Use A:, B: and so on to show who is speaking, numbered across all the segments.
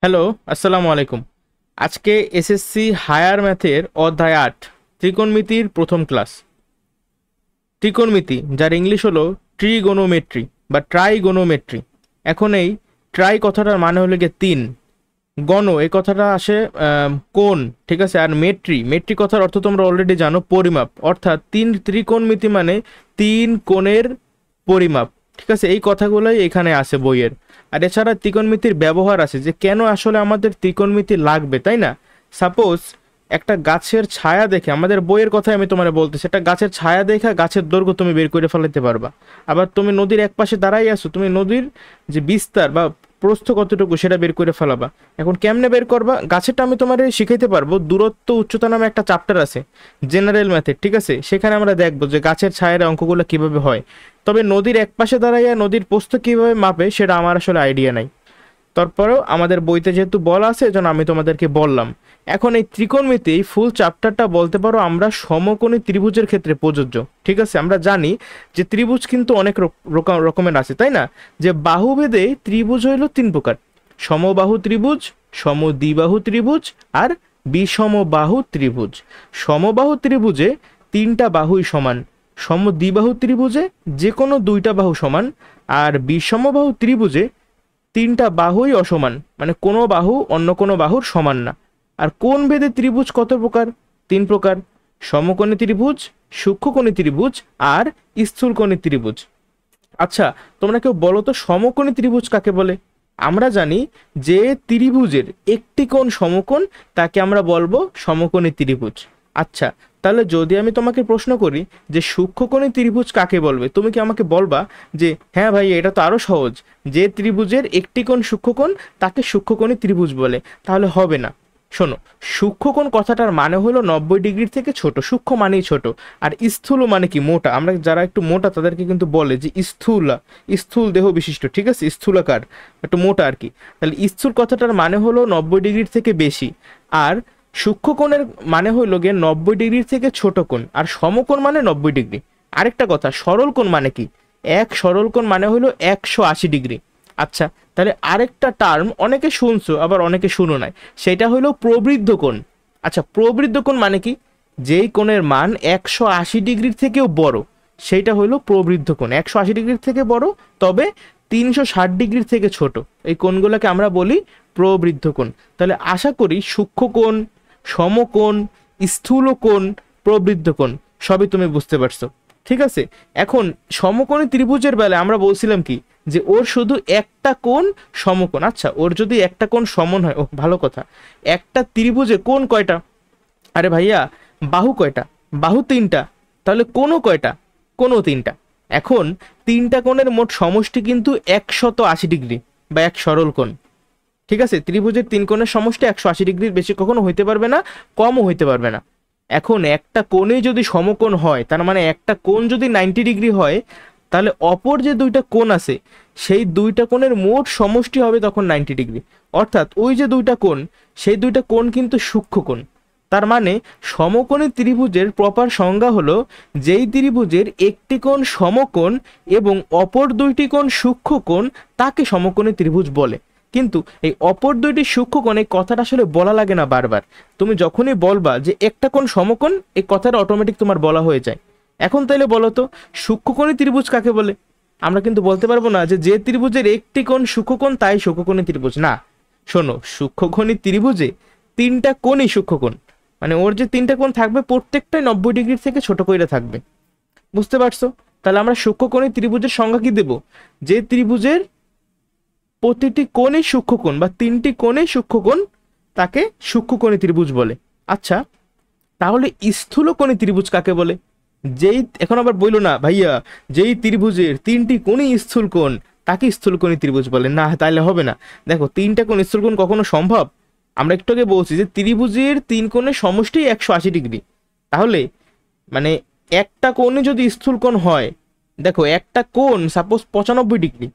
A: Hello, আসসালামু আলাইকুম। আজকে এসএসসি হায়ার ম্যাথের অধ্যায় ৮ ত্রিকোণমিতির প্রথম ক্লাস। ত্রিকোণমিতি যার ইংলিশ হলো ট্রিগোনোমেট্রি বা ট্রাইগোনোমেট্রি। এখন এই ট্রাই কথাটার মানে হলো গিয়ে তিন, গণ এই কথাটা আসে কোণ, ঠিক আছে। আর মেট্রি মেট্রি কথার অর্থ তোমরা অলরেডি জানো, পরিমাপ। অর্থাৎ ত্রিকোণমিতি মানে তিন কোণের পরিমাপ, ঠিক আছে। এই কথাগুলোই এখানে আছে বইয়ের। আর এছাড়া ত্রিকোণমিতির ব্যবহার আছে যে কেন আসলে আমাদের ত্রিকোণমিতি লাগবে, তাই না? সাপোজ একটা গাছের ছায়া দেখে, আমাদের বইয়ের কথাই আমি তোমার বলতেছি, একটা গাছের ছায়া দেখা গাছের দৈর্ঘ্য তুমি বের করে ফেলাতে পারবা। আবার তুমি নদীর এক পাশে দাঁড়াই আছো, তুমি নদীর যে বিস্তার বা প্রস্থ কতটুকু সেটা বের করে ফেলাবা। এখন কেমনে বের করবা? গাছেরটা আমি তোমার শিখাইতে পারবো। দূরত্ব উচ্চতা নামে একটা চ্যাপ্টার আছে জেনারেল ম্যাথের, ঠিক আছে। সেখানে আমরা দেখবো যে গাছের ছায়ের অঙ্কগুলো কিভাবে হয়। তবে নদীর এক পাশে দাঁড়াইয়া নদীর প্রস্থ কিভাবে মাপে সেটা আমার আসলে আইডিয়া নাই। তারপরেও আমাদের বইতে যেহেতু বলা আছে এজন্য আমি তোমাদেরকে বললাম। এখন এই ত্রিকোণমিতি এই ফুল চ্যাপ্টারটা বলতে পারো আমরা সমকোণী ত্রিভুজের ক্ষেত্রে প্রযোজ্য, ঠিক আছে। আমরা জানি যে ত্রিভুজ কিন্তু অনেক রকমের আছে, তাই না? যে বাহুভেদে ত্রিভুজ হইল তিন প্রকার: সমবাহু ত্রিভুজ, সমদ্বিবাহু ত্রিভুজ আর বিষমবাহু ত্রিভুজ। সমবাহু ত্রিভুজে তিনটা বাহুই সমান, সমদ্বিবাহু ত্রিভুজে যে কোনো দুইটা বাহু সমান, আর বিষমবাহু ত্রিভুজে তিনটা বাহুই অসমান, মানে কোনো বাহু অন্য কোনো বাহুর সমান না। আর কোণ ভেদে ত্রিভুজ কত প্রকার? তিন প্রকার: সমকোণী ত্রিভুজ, সূক্ষ্মকোণী ত্রিভুজ আর স্থূলকোণী ত্রিভুজ। আচ্ছা, তোমরা কেউ বলো তো সমকোণী ত্রিভুজ কাকে বলে? আমরা জানি যে ত্রিভুজের একটি কোণ সমকোণ তাকে আমরা বলবো সমকোণী ত্রিভুজ। আচ্ছা, তাহলে যদি আমি তোমাকে প্রশ্ন করি যে সূক্ষ্মকোণী ত্রিভুজ কাকে বলবে, তুমি কি আমাকে বলবা যে হ্যাঁ ভাই এটা তো আরো সহজ, যে ত্রিভুজের একটি কোণ সূক্ষ্মকোণ তাকে সূক্ষ্মকোণী ত্রিভুজ বলে? তাহলে হবে না। শোনো, সূক্ষ্মকোণ কথাটার মানে হলো 90 ডিগ্রির থেকে ছোট। সূক্ষ্ম মানেই ছোট, আর স্থূল মানে কি? মোটা। আমরা যারা একটু মোটা তাদেরকে কিন্তু বলে যে স্থূলা, স্থূল দেহ বিশিষ্ট, ঠিক আছে, স্থূলাকার, একটু মোটা আর কি। তাহলে স্থূল কথাটার মানে হলো 90 ডিগ্রির থেকে বেশি, আর সূক্ষ্মকোণের মানে হইল গিয়ে 90 ডিগ্রির থেকে ছোট কোণ, আর সমকোণ মানে 90 ডিগ্রি। আরেকটা কথা, সরল কোণ মানে কি? এক সরল কোণ মানে হলো 180 ডিগ্রি। আচ্ছা, তাহলে আরেকটা টার্ম অনেকে শুনছো আবার অনেকে শুনো নাই, সেটা হলো প্রবৃদ্ধ কোণ। আচ্ছা, প্রবৃদ্ধ কোণ মানে কি? যেই কোণের মান 180 ডিগ্রির থেকেও বড় সেইটা হলো প্রবৃদ্ধ কোণ। 180 ডিগ্রির থেকে বড়, তবে 360 ডিগ্রির থেকে ছোট, এই কোণগুলোকে আমরা বলি প্রবৃদ্ধ কোণ। তাহলে আশা করি সূক্ষ্ম কোণ, সমকোণ, স্থূল কোণ, প্রবৃদ্ধ কোণ সবই তুমি বুঝতে পারছো, ঠিক আছে। এখন সমকোণী ত্রিভুজের বেলায় আমরা বলছিলাম কি, যে ওর শুধু একটা কোণ সমকোণ। আচ্ছা, ওর যদি একটা কোণ সমন হয়, ও ভালো কথা। একটা ত্রিভুজে কোণ কয়টা? আরে ভাইয়া, বাহু কয়টা? বাহু তিনটা। তাহলে কোণও কয়টা? কোণও তিনটা। এখন তিনটা কোণের মোট সমষ্টি কিন্তু 180 ডিগ্রি বা এক সরল কোণ, ঠিক আছে। ত্রিভুজের তিন কোণের সমষ্টি 180 ডিগ্রির বেশি কখনো হইতে পারবে না, কমও হইতে পারবে না। এখন একটা কোণে যদি সমকোণ হয়, তার মানে একটা কোণ যদি 90 ডিগ্রি হয়, তাহলে অপর যে দুইটা কোণ আছে সেই দুইটা কোণের মোট সমষ্টি হবে তখন 90 ডিগ্রি। অর্থাৎ ওই যে দুইটা কোণ, সেই দুইটা কোণ কিন্তু সূক্ষ্ম কোণ। তার মানে সমকোণী ত্রিভুজের প্রপার সংজ্ঞা হলো যেই ত্রিভুজের একটি কোণ সমকোণ এবং অপর দুইটি কোণ সূক্ষ্ম কোণ তাকে সমকোণী ত্রিভুজ বলে। কিন্তু এই অপর দুইটি সূক্ষ্মকোণ এই কথাটা আসলে বলা লাগে না বারবার। তুমি যখনই বলবা যে একটা কোণ সমকোণ, এই কথাটা অটোমেটিক তোমার বলা হয়ে যায়। এখন তাইলে বলো তো সূক্ষ্মকোণী ত্রিভুজ কাকে বলে? আমরা কিন্তু বলতে পারবো না যে যে ত্রিভুজের একটি কোণ সূক্ষ্মকোণ তাই সূক্ষ্মকোণী ত্রিভুজ না। শোনো, সূক্ষ্মকোণী ত্রিভুজে তিনটা কোণই সূক্ষ্মকোণ, মানে ওর যে তিনটা কোণ থাকবে প্রত্যেকটাই 90 ডিগ্রির থেকে ছোট কইরা থাকবে। বুঝতে পারছো? তাহলে আমরা সূক্ষ্মকোণী ত্রিভুজের সংজ্ঞা কি দেব? যে ত্রিভুজের প্রতিটি কোণই সূক্ষ্মকোণ বা তিনটি কোণই সূক্ষ্মকোণ তাকে সূক্ষ্মকোণী ত্রিভুজ বলে। আচ্ছা, তাহলে স্থূলকোণী ত্রিভুজ কাকে বলে? যেই, এখন আবার বইলো না ভাইয়া যেই ত্রিভুজের তিনটি কোণই স্থূল কোণ তাকে স্থূলকোণী ত্রিভুজ বলে, না তাইলে হবে না। দেখো, তিনটা কোণ স্থূলকোণ কখনো সম্ভব? আমরা একটু আগে বলছি যে ত্রিভুজের তিন কোণের সমষ্টি 180 ডিগ্রি। তাহলে মানে একটা কোণে যদি স্থূলকোণ হয়, দেখো একটা কোণ সাপোজ 95 ডিগ্রি,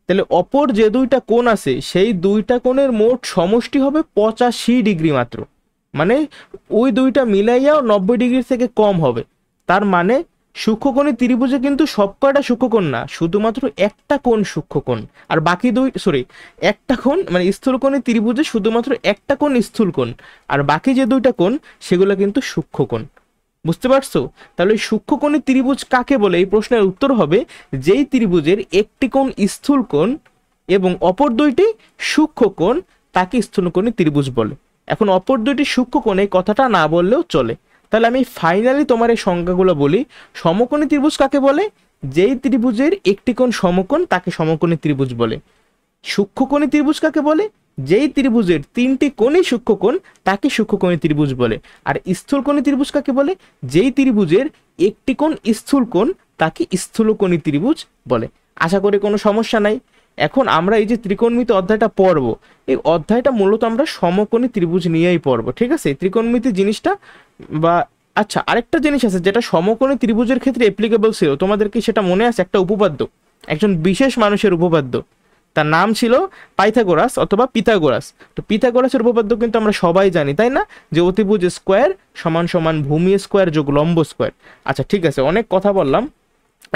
A: তাহলে অপর যে দুইটা কোণ আছে সেই দুইটা কোণের মোট সমষ্টি হবে 85 ডিগ্রি মাত্র। মানে ওই দুইটা মিলাইয়াও 90 ডিগ্রি থেকে কম হবে। তার মানে সূক্ষ্মকোণী ত্রিভুজে কিন্তু সবকটা সূক্ষ্মকোণ না, শুধুমাত্র একটা কোণ সূক্ষ্মকোণ, আর বাকি একটা কোণ মানে স্থূলকোণী ত্রিভুজে শুধুমাত্র একটা কোণ স্থূলকোণ, আর বাকি যে দুইটা কোণ সেগুলো কিন্তু সূক্ষ্মকোণ। বুঝতে পারছো? তাহলে সূক্ষ্মকোণী ত্রিভুজ কাকে বলে? এই প্রশ্নের উত্তর হবে যেই ত্রিভুজের একটি কোণ স্থূলকোণ এবং অপর দুইটি সূক্ষ্মকোণ তাকে স্থূলকোণী ত্রিভুজ বলে। এখন অপর দুইটি সূক্ষ্মকোণ এই কথাটা না বললেও চলে। তাহলে আমি ফাইনালি তোমার এই সংজ্ঞাগুলো বলি। সমকোণী ত্রিভুজ কাকে বলে? যেই ত্রিভুজের একটি কোণ সমকোণ তাকে সমকোণী ত্রিভুজ বলে। সূক্ষ্মকোণী ত্রিভুজ কাকে বলে? যেই ত্রিভুজের তিনটি কোণই সূক্ষ্মকোণ তাকে সূক্ষ্মকোণী ত্রিভুজ বলে। আর স্থূলকোণী ত্রিভুজ কাকে বলে? যেই ত্রিভুজের একটি কোণ স্থূলকোণ তাকে স্থূলকোণী ত্রিভুজ বলে। আশা করি কোনো সমস্যা নাই। এখন আমরা এই যে ত্রিকোণমিতি অধ্যায়টা পড়বো, এই অধ্যায়টা মূলত আমরা সমকোণী ত্রিভুজ নিয়েই পড়বো, ঠিক আছে? ত্রিকোণমিতি জিনিসটা বা আচ্ছা, আরেকটা জিনিস আছে যেটা সমকোণী ত্রিভুজের ক্ষেত্রে অ্যাপ্লিকেবল ছিল, তোমাদের কি সেটা মনে আছে? একটা উপপাদ্য, একজন বিশেষ মানুষের উপপাদ্য, তার নাম ছিল পাইথাগোরাস অথবা পিথাগোরাস। তো পিথাগোরাসের উপপাদ্য কিন্তু আমরা সবাই জানি, তাই না? যে অতিভুজ স্কোয়ার সমান সমান ভূমি স্কোয়ার যোগ লম্ব স্কোয়ার। আচ্ছা ঠিক আছে, অনেক কথা বললাম।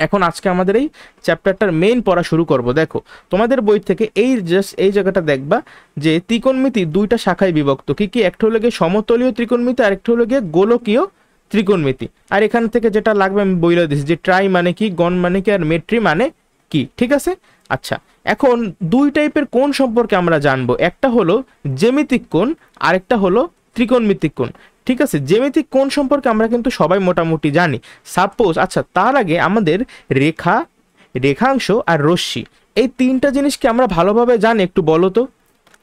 A: এখন আজকে আমাদের এই চ্যাপ্টারটার মেইন পড়া শুরু করব। দেখো তোমাদের বই থেকে এই জাস্ট এই জায়গাটা দেখবা যে ত্রিকোণমিতি দুইটা শাখায় বিভক্ত। কি কি? একটা হলো গিয়ে সমতলীয় ত্রিকোণমিতি, আর একটা হলো গিয়ে গোলকীয় ত্রিকোণমিতি। আর এখান থেকে যেটা লাগবে আমি বলে দিচ্ছি যে ট্রাই মানে কি, গণ মানে কি, আর মেট্রি মানে কি, ঠিক আছে? আচ্ছা, এখন দুই টাইপের কোণ সম্পর্কে আমরা জানবো। একটা হলো জ্যামিতিক কোণ, আরেকটা হলো ত্রিকোণমিতিক কোণ। ঠিক আছে, জ্যামিতিক কোণ সম্পর্কে আমরা কিন্তু সবাই মোটামুটি জানি। সাপোজ, আচ্ছা তার আগে আমাদের রেখা, রেখাংশ আর রশ্মি, এই তিনটা জিনিসকে আমরা ভালোভাবে জানি একটু বলো তো।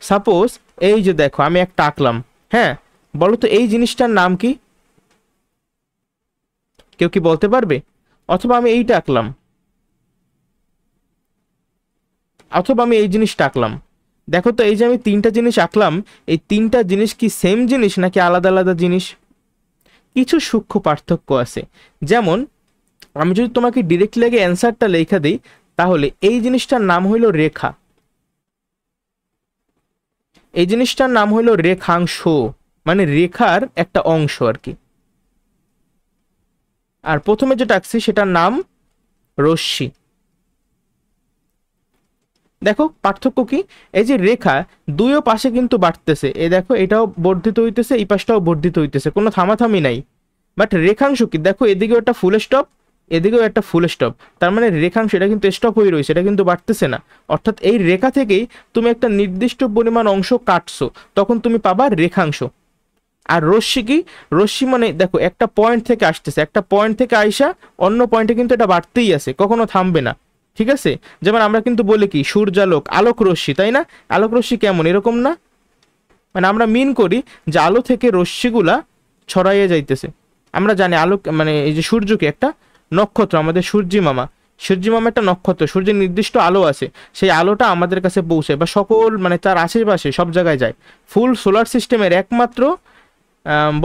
A: সাপোজ এই যে দেখো আমি একটা আঁকলাম, হ্যাঁ, বলো তো এই জিনিসটার নাম কি? কেউ কি বলতে পারবে? অথবা আমি এইটা আঁকলাম, অথবা আমি এই জিনিসটা আঁকলাম। দেখো তো এই যে আমি তিনটা জিনিস আঁকলাম, এই তিনটা জিনিস কি সেম জিনিস নাকি আলাদা আলাদা জিনিস? কিছু সূক্ষ্ম পার্থক্য আছে। যেমন আমি যদি তোমাকে ডিরেক্টলি আগে অ্যান্সারটা লেখা দিই, তাহলে এই জিনিসটার নাম হইল রেখা, এই জিনিসটার নাম হইল রেখাংশ, মানে রেখার একটা অংশ আর কি। আর প্রথমে যেটা আঁকছি সেটার নাম রশ্মি। দেখো পার্থক্য কি? এই যে রেখা দুইও পাশে কিন্তু বাড়তেছে, এই দেখো এটাও বর্ধিত হইতেছে, এই পাশটাও বর্ধিত হইতেছে, কোনো থামাথামি নাই। বাট রেখাংশ কি? দেখো এদিকেও একটা ফুল স্টপ, এদিকেও একটা ফুল স্টপ, তার মানে রেখাংশ এটা কিন্তু স্টপ হয়ে রয়েছে, এটা কিন্তু বাড়তেছে না। অর্থাৎ এই রেখা থেকেই তুমি একটা নির্দিষ্ট পরিমাণ অংশ কাটছো, তখন তুমি পাবা রেখাংশ। আর রশ্মি কি? রশ্মি মানে দেখো একটা পয়েন্ট থেকে আসতেছে, একটা পয়েন্ট থেকে আইসা অন্য পয়েন্টে কিন্তু এটা বাড়তেই আছে, কখনো থামবে না, ঠিক আছে? যেমন আমরা কিন্তু বলি কি সূর্যালোক, আলোক রশ্মি, তাই না? আলোক রশ্মি কেমন, এরকম না? মানে আমরা মিন করি যে আলো থেকে রশ্মিগুলা ছড়াইয়ে যাইতেছে। আমরা জানি আলোক মানে এই যে সূর্যকে একটা নক্ষত্র, আমাদের সূর্যি মামা, সূর্যি মামা একটা নক্ষত্র, সূর্যের নির্দিষ্ট আলো আছে, সেই আলোটা আমাদের কাছে পৌঁছায় বা সকল মানে তার আশেপাশে সব জায়গায় যায়। ফুল সোলার সিস্টেমের একমাত্র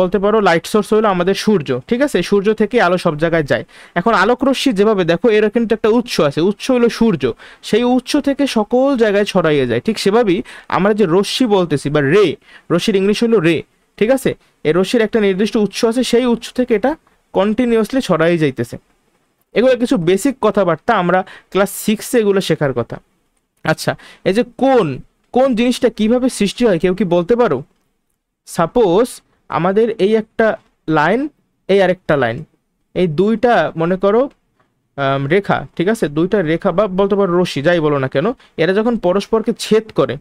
A: বলতে পারো লাইট সোর্স হলো আমাদের সূর্য, ঠিক আছে? সূর্য থেকে আলো সব জায়গায় যায়। এখন আলোক রশ্মি যেভাবে দেখো এর কিন্তু একটা উৎস আছে, উৎস হলো সূর্য, সেই উৎস থেকে সকল জায়গায় ছড়াইয়ে যায়। ঠিক সেভাবেই আমরা যে রশ্মি বলতেছি বা রে, রশ্মির ইংলিশ হলো রে, ঠিক আছে? এই রশ্মির একটা নির্দিষ্ট উৎস আছে, সেই উৎস থেকে এটা কন্টিনিউয়াসলি ছড়াই যাইতেছে। এগুলো কিছু বেসিক কথাবার্তা, আমরা ক্লাস 6-এ এগুলো শেখার কথা। আচ্ছা, এই যে কোন কোন জিনিসটা কিভাবে সৃষ্টি হয় কেউ কি বলতে পারো? সাপোজ আমাদের এই একটা লাইন, এই আরেকটা লাইন, এই দুইটা মনে করো রেখা, ঠিক আছে? দুইটা রেখা বা বলতে পারো রশ্মি, যাই বলো না কেন, এরা যখন পরস্পরকে ছেদ করে,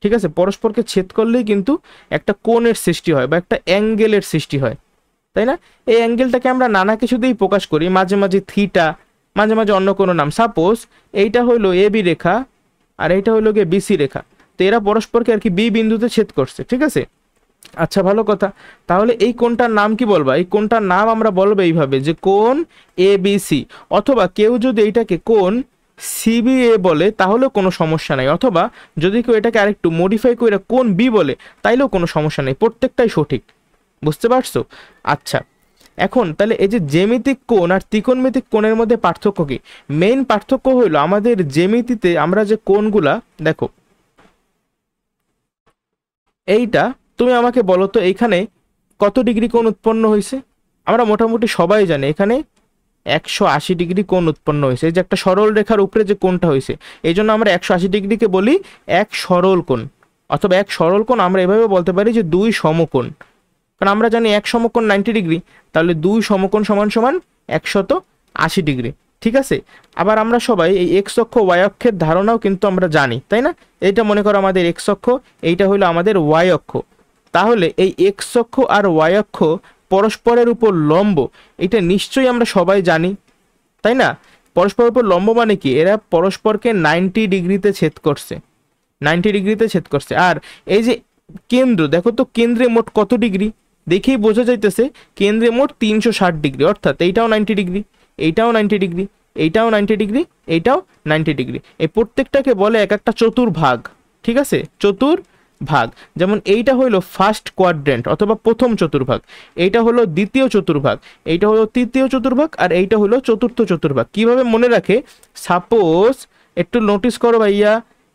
A: ঠিক আছে, পরস্পরকে ছেদ করলেই কিন্তু একটা কোণের সৃষ্টি হয় বা একটা অ্যাঙ্গেলের সৃষ্টি হয়, তাই না? এই অ্যাঙ্গেলটাকে আমরা নানা কিছু দিয়েই প্রকাশ করি, মাঝে মাঝে থিটা, মাঝে মাঝে অন্য কোনো নাম। সাপোজ এইটা হইলো এ বি রেখা আর এইটা হইলো গিয়ে বিসি রেখা, তো এরা পরস্পরকে আর কি বি বিন্দুতে ছেদ করছে, ঠিক আছে? আচ্ছা ভালো কথা, তাহলে এই কোণটার নাম কি বলবা? এই কোণটার নাম আমরা বলবো এইভাবে যে কোণ এ বি সি, অথবা কেউ যদি এইটাকে কোণ সিবিএ বলে তাহলেও কোনো সমস্যা নাই, অথবা যদি কেউ এটাকে আরেকটু মডিফাই করে কোণ বি বলে তাইলেও কোনো সমস্যা নেই, প্রত্যেকটাই সঠিক। বুঝতে পারছো? আচ্ছা, এখন তাহলে এই যে জ্যামিতিক কোণ আর ত্রিকোণমিতিক কোণের মধ্যে পার্থক্য কি? মেইন পার্থক্য হইলো আমাদের জ্যামিতিতে আমরা যে কোণগুলা দেখো, এইটা তুমি আমাকে বলো তো এইখানে কত ডিগ্রি কোণ উৎপন্ন হয়েছে? আমরা মোটামুটি সবাই জানি এখানে 180 ডিগ্রি কোণ উৎপন্ন হয়েছে। এই যে একটা সরল রেখার উপরে যে কোণটা হয়েছে, এই জন্য আমরা 180 ডিগ্রিকে বলি এক সরল কোণ, অথবা এক সরল কোণ আমরা এভাবে বলতে পারি যে দুই সমকোণ। কারণ আমরা জানি এক সমকোণ 90 ডিগ্রি, তাহলে দুই সমকোণ সমান সমান 180 ডিগ্রি। ঠিক আছে, আবার আমরা সবাই এই এক্স অক্ষ ওয়াই অক্ষের ধারণাও কিন্তু আমরা জানি, তাই না? এইটা মনে করো আমাদের এক্স অক্ষ, এইটা হলো আমাদের ওয়াই অক্ষ। তাহলে এই এক্স অক্ষ আর ওয়াই অক্ষ পরস্পরের উপর লম্ব, এটা নিশ্চয়ই আমরা সবাই জানি, তাই না? পরস্পরের উপর লম্ব মানে কি, এরা পরস্পরকে 90 ডিগ্রিতে ছেদ করছে, 90 ডিগ্রিতে ছেদ করছে। আর এই যে কেন্দ্র, দেখো তো কেন্দ্রে মোট কত ডিগ্রি, দেখেই বোঝা যাইতেছে কেন্দ্রে মোট 360 ডিগ্রি, অর্থাৎ এইটাও 90 ডিগ্রি, এইটাও 90 ডিগ্রি, এইটাও 90 ডিগ্রি, এইটাও 90 ডিগ্রি। এই প্রত্যেকটাকে বলে এক একটা চতুর্ভাগ। ঠিক আছে, চতুর্ভাগ। যেমন এইটা হলো ফার্স্ট কোয়াড্রেন্ট অথবা প্রথম চতুর্ভাগ, এইটা হলো দ্বিতীয় চতুর্ভাগ, এইটা হলো তৃতীয় চতুর্ভাগ, আর এইটা হলো চতুর্থ চতুর্ভাগ। কিভাবে মনে রাখে, সাপোজ একটু নোটিস করো ভাইয়া,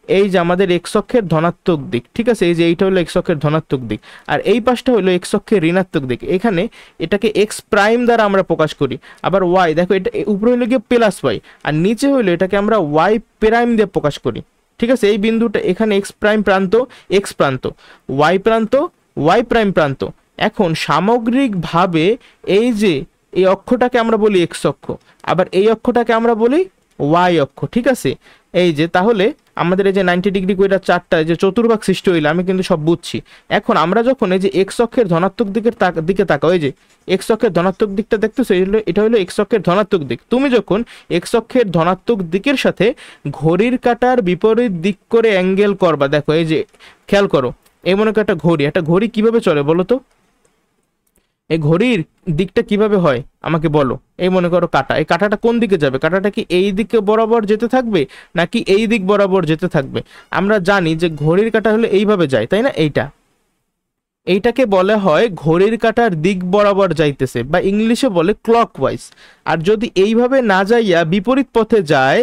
A: এই যে আমাদের এক্স অক্ষের ধনাত্মক দিক, ঠিক আছে, এই যে এইটা হলো এক্স অক্ষের ধনাত্মক দিক, আর এই পাশটা হলো এক্স অক্ষের ঋণাত্মক দিক। এখানে এটাকে এক্স প্রাইম দ্বারা আমরা প্রকাশ করি। আবার ওয়াই, দেখো এটা উপরে হলো গিয়ে প্লাস ওয়াই, আর নিচে হলো এটাকে আমরা ওয়াই প্রাইম দিয়ে প্রকাশ করি। ঠিক আছে, এই বিন্দুটা এখানে এক্স প্রাইম প্রান্ত, এক্স প্রান্ত, ওয়াই প্রান্ত, ওয়াই প্রাইম প্রান্ত। এখন সামগ্রিকভাবে এই যে এই অক্ষটাকে আমরা বলি এক্স অক্ষ, আবার এই অক্ষটাকে আমরা বলি ওয়াই অক্ষ। ঠিক আছে, এই যে তাহলে আমাদের এই যে 90 ডিগ্রি কইরা চারটা যে চতুর্ভাগ সৃষ্টি হইলো, আমি কিন্তু সব বুঝছি। এখন আমরা যখন এই যে এক্স অক্ষের ধনাত্মক দিকে তাকাও, এই যে এক্স অক্ষের ধনাত্মক দিকটা দেখতেছো, এটা হলো এক্স অক্ষের ধনাত্মক দিক। তুমি যখন এক্স অক্ষের ধনাত্মক দিকের সাথে ঘড়ির কাঁটার বিপরীত দিক করে অ্যাঙ্গেল করবা, দেখো এই যে খেয়াল করো, এই মনে করো একটা ঘড়ি কিভাবে চলে বলো তো? এই ঘড়ির দিকটা কিভাবে হয় আমাকে বলো। এই মনে করো কাঁটা, এই কাঁটাটা কোন দিকে যাবে? কাঁটাটা কি এই দিকে বরাবর যেতে থাকবে নাকি এই দিক বরাবর যেতে থাকবে? আমরা জানি যে ঘড়ির কাঁটা হলে এইভাবে যায়, তাই না? এইটাকে বলা হয় ঘড়ির কাঁটার দিক বরাবর যাইতেছে, বা ইংলিশে বলে ক্লকওয়াইজ। আর যদি এইভাবে না যাইয়া বিপরীত পথে যায়,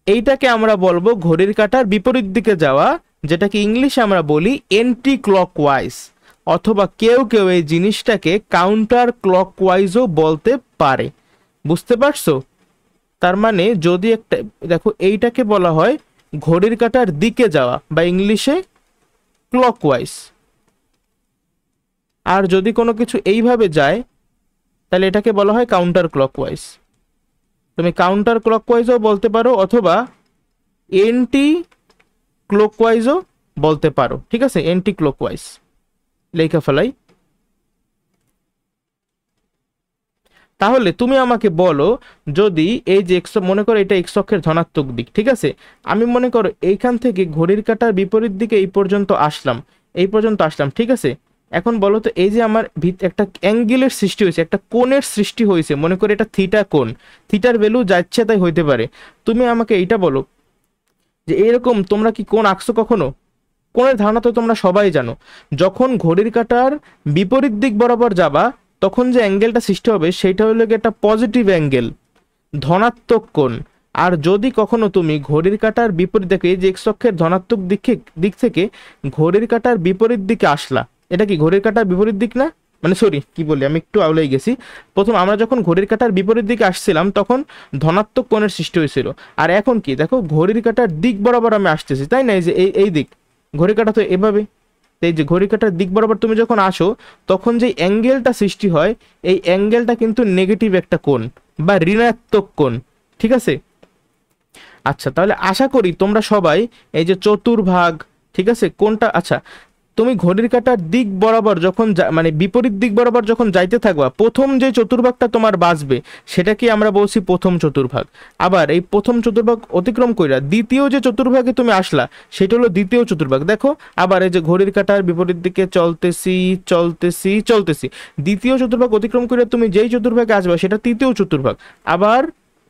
A: এইটাকে আমরা বলবো ঘড়ির কাঁটার বিপরীত দিকে যাওয়া, যেটাকে ইংলিশে আমরা বলি এন্টি ক্লকওয়াইজ, অথবা কেউ কেউ এই জিনিসটাকে কাউন্টার ক্লকওয়াইজও বলতে পারে। বুঝতে পারছো? তার মানে যদি একটা, দেখো এইটাকে বলা হয় ঘড়ির কাঁটার দিকে যাওয়া, বা ইংলিশে ক্লকওয়াইজ। আর যদি কোনো কিছু এইভাবে যায়, তাহলে এটাকে বলা হয় কাউন্টার ক্লকওয়াইজ। তুমি কাউন্টার ক্লকওয়াইজও বলতে পারো, অথবা এন্টি ক্লকওয়াইজও বলতে পারো। ঠিক আছে, এন্টি ক্লকওয়াইজ লেখা ফেলাই। তাহলে তুমি আমাকে বলো, যদি এই যে এক্স, মনে করো এটা এক্স অক্ষের ধনাত্মক দিক, ঠিক আছে, আমি মনে করো এইখান থেকে ঘড়ির কাঁটার বিপরীত দিকে এই পর্যন্ত আসলাম, এই পর্যন্ত আসলাম, ঠিক আছে। এখন বলো তো, এই যে আমার একটা অ্যাঙ্গেলের সৃষ্টি হয়েছে, একটা কোণের সৃষ্টি হয়েছে, মনে করো এটা থিটা কোণ, থিটার ভ্যালু যাচ্ছে তাই হইতে পারে। তুমি আমাকে এইটা বলো যে এরকম তোমরা কি কোণ আঁকছো কখনো? কোণের ধারণা তো তোমরা সবাই জানো, যখন ঘড়ির কাঁটার বিপরীত দিক বরাবর যাবা, তখন যে অ্যাঙ্গেলটা সৃষ্টি হবে সেটা হলো একটা পজিটিভ অ্যাঙ্গেল, ধনাত্মক কোণ। আর যদি কখনো তুমি ঘড়ির কাঁটার বিপরীত, দেখো এই যে এক্স অক্ষের ধনাত্মক দিক থেকে ঘড়ির কাঁটার বিপরীত দিকে আসলা, এটা কি ঘড়ির কাঁটার বিপরীত দিক না? মানে সরি, কি বলি, আমি একটু আউলাই গেছি। প্রথম আমরা যখন ঘড়ির কাঁটার বিপরীত দিকে আসছিলাম, তখন ধনাত্মক কোণের সৃষ্টি হয়েছিল। আর এখন কি, দেখো ঘড়ির কাঁটার দিক বরাবর আমি আসতেছি, তাই না? এই যে এই দিক, ঘড়ির কাঁটা তো এভাবে, এই যে ঘড়ির কাঁটার দিক বরাবর তুমি যখন আসো, তখন যে অ্যাঙ্গেলটা সৃষ্টি হয়, এই অ্যাঙ্গেলটা কিন্তু নেগেটিভ একটা কোণ বা ঋণাত্মক কোণ। ঠিক আছে, আচ্ছা, তাহলে আশা করি তোমরা সবাই এই যে চতুর্ভাগ, ঠিক আছে, কোনটা, আচ্ছা, তুমি ঘড়ির কাঁটার দিক বরাবর যখন মানে বিপরীত দিক বরাবর যখন যাইতে থাকবা, প্রথম যে চতুর্ভাগটা তোমার বাঁচবে সেটাকে আমরা বলছি প্রথম চতুর্ভাগ। আবার এই প্রথম চতুর্ভাগ অতিক্রম কইরা দ্বিতীয় যে চতুর্ভাগে তুমি আসলা, সেটা হলো দ্বিতীয় চতুর্ভাগ। দেখো আবার এই যে ঘড়ির কাঁটার বিপরীত দিকে চলতেছি চলতেছি চলতেছি, দ্বিতীয় চতুর্ভাগ অতিক্রম করে তুমি যেই চতুর্ভাগে আসবা সেটা তৃতীয় চতুর্ভাগ। আবার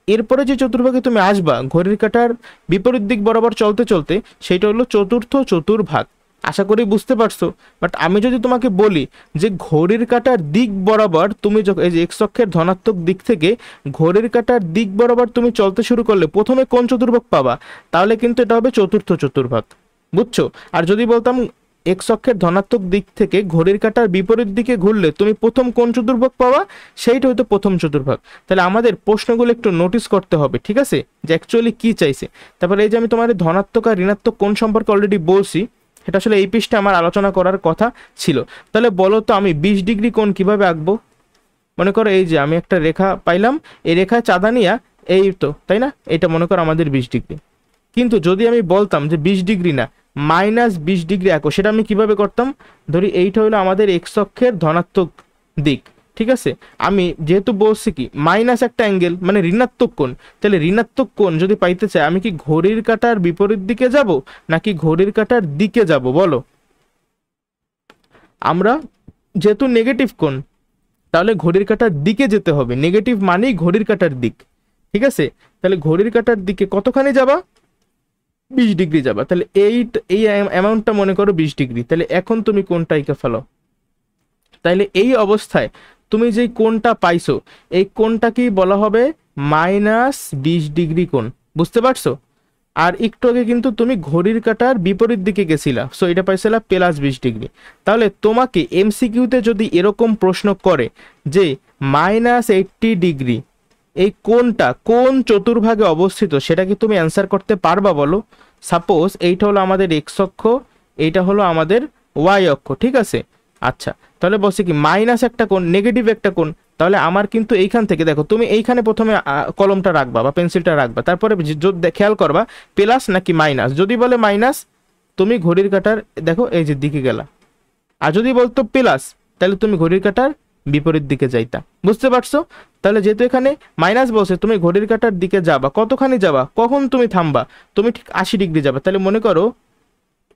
A: এরপরে যে চতুর্ভাগে তুমি আসবা ঘড়ির কাঁটার বিপরীত দিক বরাবর চলতে চলতে, সেটা হলো চতুর্থ চতুর্ভাগ। আশা করি বুঝতে পারছো। বাট আমি যদি তোমাকে বলি যে ঘড়ির কাঁটার দিক বরাবর তুমি যখন এই যে এক্স অক্ষের ধনাত্মক দিক থেকে ঘড়ির কাঁটার দিক বরাবর তুমি চলতে শুরু করলে প্রথমে কোন চতুর্ভাগ পাবা, তাহলে কিন্তু এটা হবে চতুর্থ চতুর্ভাগ। বুঝছো? আর যদি বলতাম এক্স অক্ষের ধনাত্মক দিক থেকে ঘড়ির কাঁটার বিপরীত দিকে ঘুরলে তুমি প্রথম কোন চতুর্ভাগ পাবা, সেইটা হয়তো প্রথম চতুর্ভাগ। তাহলে আমাদের প্রশ্নগুলো একটু নোটিস করতে হবে, ঠিক আছে, যে অ্যাকচুয়ালি কি চাইছে। তারপরে এই যে আমি তোমার ধনাত্মক আর ঋণাত্মক কোণ সম্পর্কে অলরেডি বলছি, এটা আসলে এই পৃষ্ঠে আমার আলোচনা করার কথা ছিল। তাহলে বলো তো আমি 20 ডিগ্রি কোণ কিভাবে আঁকবো? মনে করো এই যে আমি একটা রেখা পাইলাম, এই রেখায় চাঁদা নিয়া এই তো, তাই না, এটা মনে করো আমাদের 20 ডিগ্রি। কিন্তু যদি আমি বলতাম যে 20 ডিগ্রি না, -20 ডিগ্রি আঁকো, সেটা আমি কিভাবে করতাম? ধরি এইটা হলো আমাদের এক্স অক্ষের ধনাত্মক দিক, ঠিক আছে। আমি যেহেতু বলছি কি মাইনাস একটা অ্যাঙ্গেল মানে ঋণাত্মক কোণ, তাহলে ঋণাত্মক কোণ যদি পাইতে চাই আমি কি ঘড়ির কাঁটার বিপরীত দিকে যাব নাকি ঘড়ির কাঁটার দিকে যাব বলো? আমরা যেহেতু নেগেটিভ কোণ, তাহলে ঘড়ির কাঁটার দিকে যেতে হবে, নেগেটিভ মানেই ঘড়ির কাঁটার দিক, ঠিক আছে। তাহলে ঘড়ির কাঁটার দিকে কতখানি যাবা? 20 ডিগ্রি যাবা। তাহলে এই অ্যামাউন্টটা মনে করো 20 ডিগ্রি। তাহলে এখন তুমি কোনটা এঁকে ফেলো। তাহলে এই অবস্থায় তুমি যেই কোণটা পাইছো, এই কোণটাকেই বলা হবে -20 ডিগ্রি কোণ, বুঝতে পারছো? আর একটু আগে কিন্তু তুমি ঘড়ির কাঁটার বিপরীত দিকে গেছিলা, সো এটা পাইছিলা +20 ডিগ্রি। তাহলে তোমাকে এমসিকিউতে যদি এরকম প্রশ্ন করে যে -80 ডিগ্রি এই কোণটা কোন চতুর্ভাগে অবস্থিত, সেটা কি তুমি অ্যান্সার করতে পারবা বলো? সাপোজ এইটা হলো আমাদের এক্স অক্ষ, এইটা হলো আমাদের ওয়াই অক্ষ, ঠিক আছে। আচ্ছা, তাহলে বলছে কি মাইনাস একটা কোণ, নেগেটিভ একটা কোণ। তাহলে আমার কিন্তু এইখান থেকে দেখো, তুমি এইখানে প্রথমে কলমটা রাখবা বা পেন্সিলটা রাখবা, তারপরে খেয়াল করবা প্লাস নাকি মাইনাস। যদি বলে মাইনাস, তুমি ঘড়ির কাঁটার দেখো এই যে দিকে গেলা, আর যদি বলতো প্লাস, তাহলে তুমি ঘড়ির কাঁটার বিপরীত দিকে যাইতা, বুঝতে পারছো? তাহলে যেহেতু এখানে মাইনাস বসে, তুমি ঘড়ির কাঁটার দিকে যাবা, কতখানি যাবা, কখন তুমি থামবা? তুমি ঠিক 80 ডিগ্রি যাবা। তাহলে মনে করো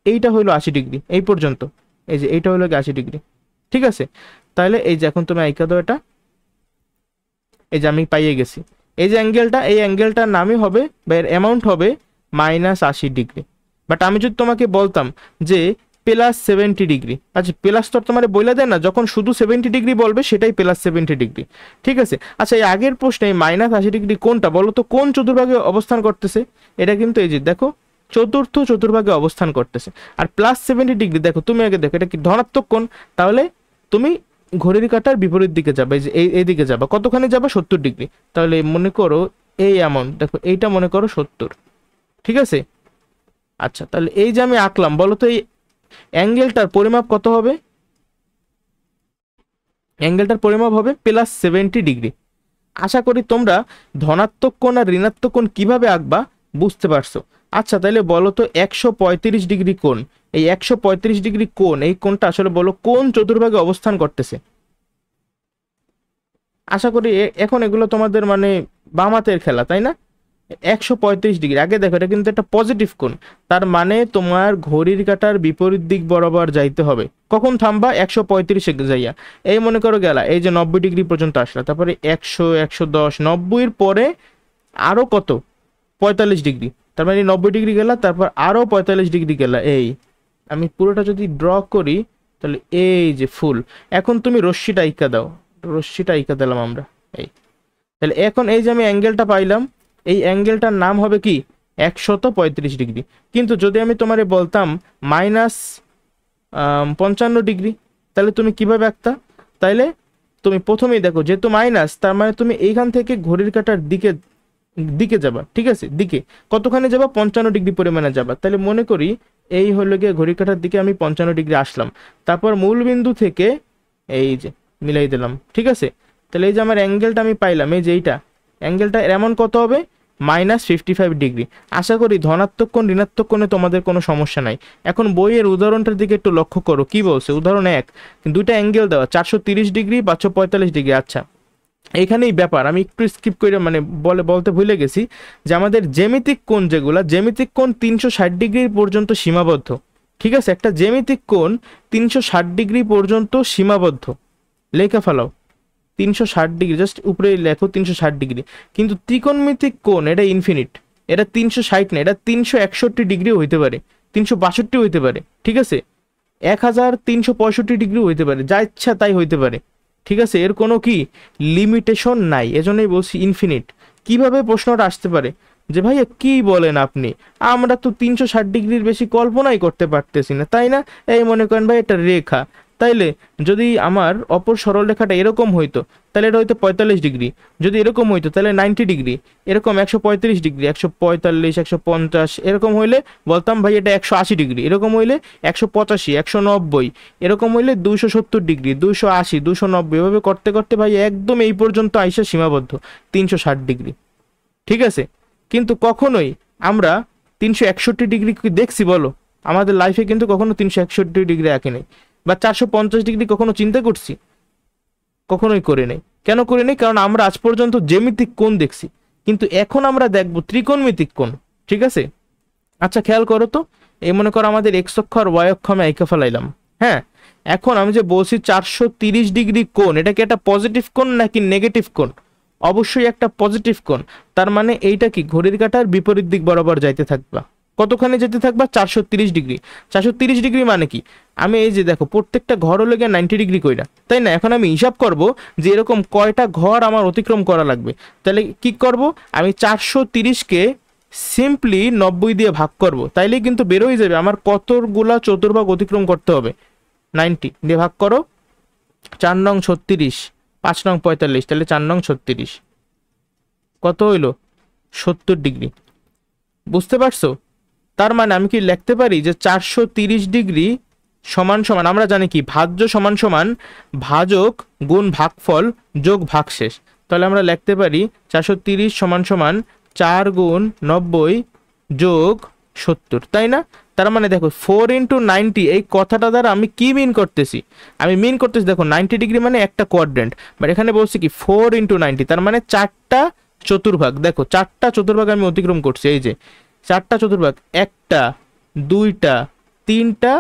A: এইটা হইলো 80 ডিগ্রি, এই পর্যন্ত, এই যে এইটা হইলো 80 ডিগ্রি, ঠিক আছে। তাহলে এই যে এখন তুমি আইকা দাও এটা, এই যে আমি পাইয়ে গেছি এই যে অ্যাঙ্গেলটা, এই অ্যাঙ্গেলটার নামই হবে বা এর অ্যামাউন্ট হবে -80 ডিগ্রি। বাট আমি যদি তোমাকে বলতাম যে +70 ডিগ্রি, আচ্ছা প্লাস তো তোমার বলে দেয় না, যখন শুধু 70 ডিগ্রি বলবে সেটাই +70 ডিগ্রি, ঠিক আছে। আচ্ছা, এই আগের প্রশ্নে -80 ডিগ্রি কোনটা বলো তো, কোন চতুর্ভাগে অবস্থান করতেছে? এটা কিন্তু এই যে দেখো চতুর্থ চতুর্ভাগে অবস্থান করতেছে। আর +70 ডিগ্রি দেখো, তুমি আগে দেখো এটা কি ধনাত্মক কোণ, তাহলে তুমি ঘড়ির কাঁটার বিপরীত দিকে যাবে, এই যে এই দিকে যাবা, কতখানি যাবা? 70 ডিগ্রি। তাহলে মনে করো এই অ্যামাউন্ট দেখো, এইটা মনে করো 70, ঠিক আছে। আচ্ছা, তাহলে এই যে আমি আঁকলাম, বলো তো এই অ্যাঙ্গেলটার পরিমাপ কত হবে? অ্যাঙ্গেলটার পরিমাপ হবে +70 ডিগ্রি। আশা করি তোমরা ধনাত্মক কোণ আর ঋণাত্মক কোণ কিভাবে আঁকবা বুঝতে পারছো। আচ্ছা, তাহলে বলো তো 135 ডিগ্রি কোণ, এই 135 ডিগ্রি কোণ, এই কোণটা আসলে বলো কোন চতুর্ভাগে অবস্থান করতেছে? আশা করি এখন এগুলো তোমাদের মানে বাম হাতের খেলা, তাই না? 135 ডিগ্রি, আগে দেখো এটা কিন্তু একটা পজিটিভ কোণ, তার মানে তোমার ঘড়ির কাঁটার বিপরীত দিক বরাবর যাইতে হবে। কখন থামবা? 135 যাইয়া, এই মনে করো গেলা, এই যে 90 ডিগ্রি পর্যন্ত আসলা, তারপরে 100, 110, 90-এর পরে আরো কত? 45 ডিগ্রি, তার মানে 90 ডিগ্রি গেলা, তারপর আরো 45 ডিগ্রি গেলা। এই আমি পুরোটা যদি ড্র করি, তাহলে এই যে ফুল। এখন তুমি রশ্মিটা আইকা দাও, রশ্মিটা আইকা দিলাম আমরা, এই। তাহলে এখন এই যে আমি অ্যাঙ্গেলটা পাইলাম, এই অ্যাঙ্গেলটার নাম হবে কি 135 ডিগ্রি। কিন্তু যদি আমি তোমারে বলতাম -55 ডিগ্রি, তাহলে তুমি কিভাবে আঁকতা? তাইলে তুমি প্রথমেই দেখো, যেহেতু মাইনাস, তার মানে তুমি এইখান থেকে ঘড়ির কাঁটার দিকে দিকে যাবা, ঠিক আছে, দিকে কতখানি যাবা? 55 ডিগ্রি পরিমাণে যাবা। তাহলে মনে করি এই হলো গিয়ে ঘড়ির কাঁটার দিকে আমি 55 ডিগ্রি আসলাম, তারপর মূল বিন্দু থেকে এই যে মিলাই দিলাম, ঠিক আছে। তাহলে এই যে আমার অ্যাঙ্গেলটা আমি পাইলাম, এই যে এইটা অ্যাঙ্গেলটা এমন কত হবে? -55 ডিগ্রি। আশা করি ধনাত্মক কোণ ঋণাত্মক কোণে তোমাদের কোনো সমস্যা নাই। এখন বইয়ের উদাহরণটার দিকে একটু লক্ষ্য করো, কি বলছে উদাহরণ 1, দুইটা অ্যাঙ্গেল দেওয়া 430 ডিগ্রি 545 ডিগ্রি। আচ্ছা, এইখানেই ব্যাপার, আমি একটু স্কিপ করে মানে বলতে ভুলে গেছি যে আমাদের জ্যামিতিক কোণ যেগুলা, জ্যামিতিক কোণ 360 ডিগ্রি পর্যন্ত সীমাবদ্ধ, ঠিক আছে। একটা জ্যামিতিক কোণ 360 ডিগ্রি পর্যন্ত সীমাবদ্ধ, লেখা ফেলাও 360 ডিগ্রি, জাস্ট উপরে লেখো 360 ডিগ্রি। কিন্তু ত্রিকোণমিতিক কোণ এটা ইনফিনিট, এটা 360 না, এটা 361 ডিগ্রিও হইতে পারে, 362 হইতে পারে, ঠিক আছে, 1365 ডিগ্রি হইতে পারে, যা ইচ্ছা তাই হইতে পারে, ঠিক আছে। এর কোনো কি লিমিটেশন নাই, এজন্যই বলছি ইনফিনিট। কিভাবে প্রশ্নটা আসতে পারে? যে ভাইয়া কি বলেন আপনি, আমরা তো 360 ডিগ্রির বেশি কল্পনাই করতে পারতেছি না, তাই না? এই মনে করেন ভাই এটা রেখা, তাইলে যদি আমার অপর সরল রেখাটা এরকম হইতো তাহলে এটা হয়তো 45 ডিগ্রি, যদি এরকম হইতো তাহলে 90 ডিগ্রি, এরকম 135 ডিগ্রি, 145, 150 এরকম হইলে বলতাম ভাই এটা 180 ডিগ্রি, এরকম হইলে 185, 190, এরকম হইলে 270 ডিগ্রি, 280, 290, এভাবে করতে করতে ভাই একদম এই পর্যন্ত আইসা সীমাবদ্ধ 360 ডিগ্রি। ঠিক আছে, কিন্তু কখনোই আমরা 361 ডিগ্রি কি দেখছি বলো? আমাদের লাইফে কিন্তু কখনো 361 ডিগ্রি আঁকে নেই, বা 450 ডিগ্রি কখনো চিন্তা করছি? কখনোই করে নেই। কেন করে নেই? কারণ আমরা আজ পর্যন্ত জ্যামিতিক কোণ দেখছি, কিন্তু এখন আমরা দেখবো ত্রিকোণমিতিক কোণ। ঠিক আছে, আচ্ছা খেয়াল করো তো, এই মনে করো আমাদের এক্স অক্ষ আর ওয়াই অক্ষ আমি এঁকে ফেলাইলাম। হ্যাঁ, এখন আমি যে বলছি 430 ডিগ্রি কোণ, এটা কি একটা পজিটিভ কোণ নাকি নেগেটিভ কোণ? অবশ্যই একটা পজিটিভ কোণ। তার মানে এইটা কি ঘড়ির কাঁটার বিপরীত দিক বরাবর যাইতে থাকবা। কতখানি যেতে থাকবা? 430 ডিগ্রি। 430 ডিগ্রি মানে কি? আমি এই যে দেখো প্রত্যেকটা ঘর হলে গিয়ে 90 ডিগ্রি কইরা, তাই না? এখন আমি হিসাব করব যে এরকম কয়টা ঘর আমার অতিক্রম করা লাগবে। তাহলে কি করব? আমি 430কে সিম্পলি 90 দিয়ে ভাগ করব, তাইলেই কিন্তু বেরোই যাবে আমার কতগুলা চতুর্ভাগ অতিক্রম করতে হবে। 90 দিয়ে ভাগ করো, 4 নং 36, 5 নং 45, তাহলে 4 নং 36 কত হইলো? 70 ডিগ্রি। বুঝতে পারছো? তার মানে আমি কি লিখতে পারি যে 430 ডিগ্রি সমান সমান, আমরা জানি কি ভাজ্য সমান সমান ভাজক গুণ ভাগফল যোগ ভাগশেষ। তাহলে আমরা লিখতে পারি 430 সমান সমান 4 গুণ 90 যোগ 70, তাই না? তার মানে দেখো 4 ইন্টু 90, এই কথাটা দ্বারা আমি কি মিন করতেছি? আমি মিন করতেছি দেখো 90 ডিগ্রি মানে একটা কোয়াড্রেন্ট, বাট এখানে বলছি কি 4 ইন্টু 90, তার মানে 4টা চতুর্ভাগ। দেখো 4টা চতুর্ভাগ আমি অতিক্রম করছি, এই যে 4টা চতুর্ভাগ, 1টা 2টা 3টা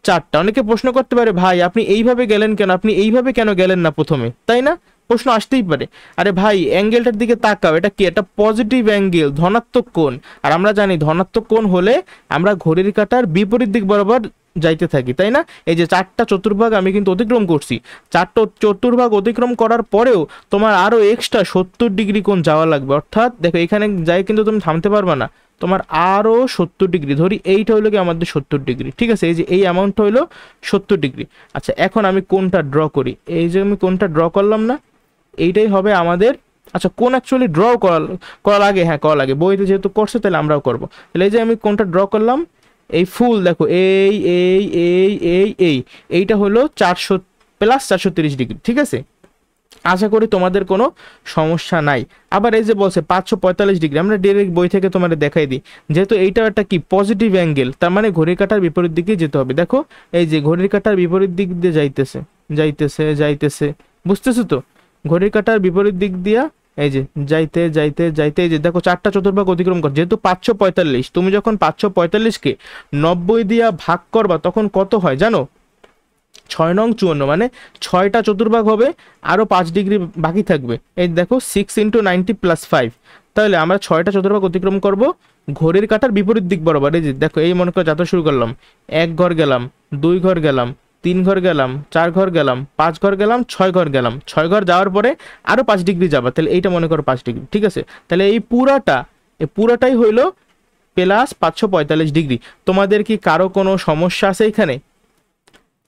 A: 4টা। অনেকে প্রশ্ন করতে পারে ভাই আপনি এইভাবে গেলেন কেন, আপনি এইভাবে কেন গেলেন না প্রথমে, তাই না? প্রশ্ন আসতেই পারে। আরে ভাই অ্যাঙ্গেলটার দিকে তাকাও, এটা কি? এটা পজিটিভ অ্যাঙ্গেল, ধনাত্মক কোণ। আর আমরা জানি ধনাত্মক কোণ হলে আমরা ঘড়ির কাঁটার বিপরীত দিক বরাবর যাইতে থাকি, তাই না? এই যে 4টা চতুর্ভাগ আমি কিন্তু অতিক্রম করছি, 4টা চতুর্ভাগ অতিক্রম করার পরেও তোমার আরো এক্সট্রা 70 ডিগ্রি কোণ যাওয়া লাগবে। অর্থাৎ দেখো এখানে যাই কিন্তু তুমি থামতে পারবা না, তোমার আরো 70 ডিগ্রি, ধরি এইটা হইলো কি আমাদের 70 ডিগ্রি। ঠিক আছে, এই যে এই অ্যামাউন্টটা হইলো 70 ডিগ্রি। আচ্ছা এখন আমি কোনটা ড্র করি, এই যে আমি কোনটা ড্র করলাম না, এইটাই হবে আমাদের। আচ্ছা কোন অ্যাকচুয়ালি ড্র করা লাগে? হ্যাঁ করা লাগে, বইতে যেহেতু করছে তাহলে আমরাও করবো। তাহলে এই যে আমি কোনটা ড্র করলাম, এই ফুল দেখো এই এই এই এই এই এইটা হলো 400 প্লাস 430 ডিগ্রি। ঠিক আছে, আশা করি তোমাদের কোনো সমস্যা নাই। আবার এই যে বলছে 545 ডিগ্রি, আমরা ডিরেক্ট বই থেকে তোমাদের দেখাই দিই, যেহেতু এইটাও একটা কি পজিটিভ অ্যাঙ্গেল, তার মানে ঘড়ির কাঁটার বিপরীত দিকে যেতে হবে। দেখো এই যে ঘড়ির কাঁটার বিপরীত দিক দিয়ে যাইতেছে যাইতেছে যাইতেছে, বুঝতেছো তো? ঘড়ির কাঁটার বিপরীত দিক দিয়া এই যে যাইতে যাইতে যাইতে, এই যে দেখো 4টা চতুর্ভাগ অতিক্রম কর, যেহেতু 545, তুমি যখন 545কে 90 দিয়া ভাগ করবা তখন কত হয় জানো? 6 নং 54, মানে 6টা চতুর্ভাগ হবে, আরো 5 ডিগ্রি বাকি থাকবে। এই দেখো 6 ইন্টু 90 প্লাস 5, তাহলে আমরা 6টা চতুর্ভাগ অতিক্রম করব ঘড়ির কাঁটার বিপরীত দিক বরাবর। এই যে দেখো এই মনে করো যাত্রা শুরু করলাম, 1 ঘর গেলাম, 2 ঘর গেলাম, 3 ঘর গেলাম, 4 ঘর গেলাম, 5 ঘর গেলাম, 6 ঘর গেলাম, 6 ঘর যাওয়ার পরে আরো 5 ডিগ্রি যাবা, তাহলে এইটা মনে করো 5 ডিগ্রি। ঠিক আছে, তাহলে এই পুরাটাই হইলো প্লাস 545 ডিগ্রি। তোমাদের কি কারো কোনো সমস্যা আছে এখানে?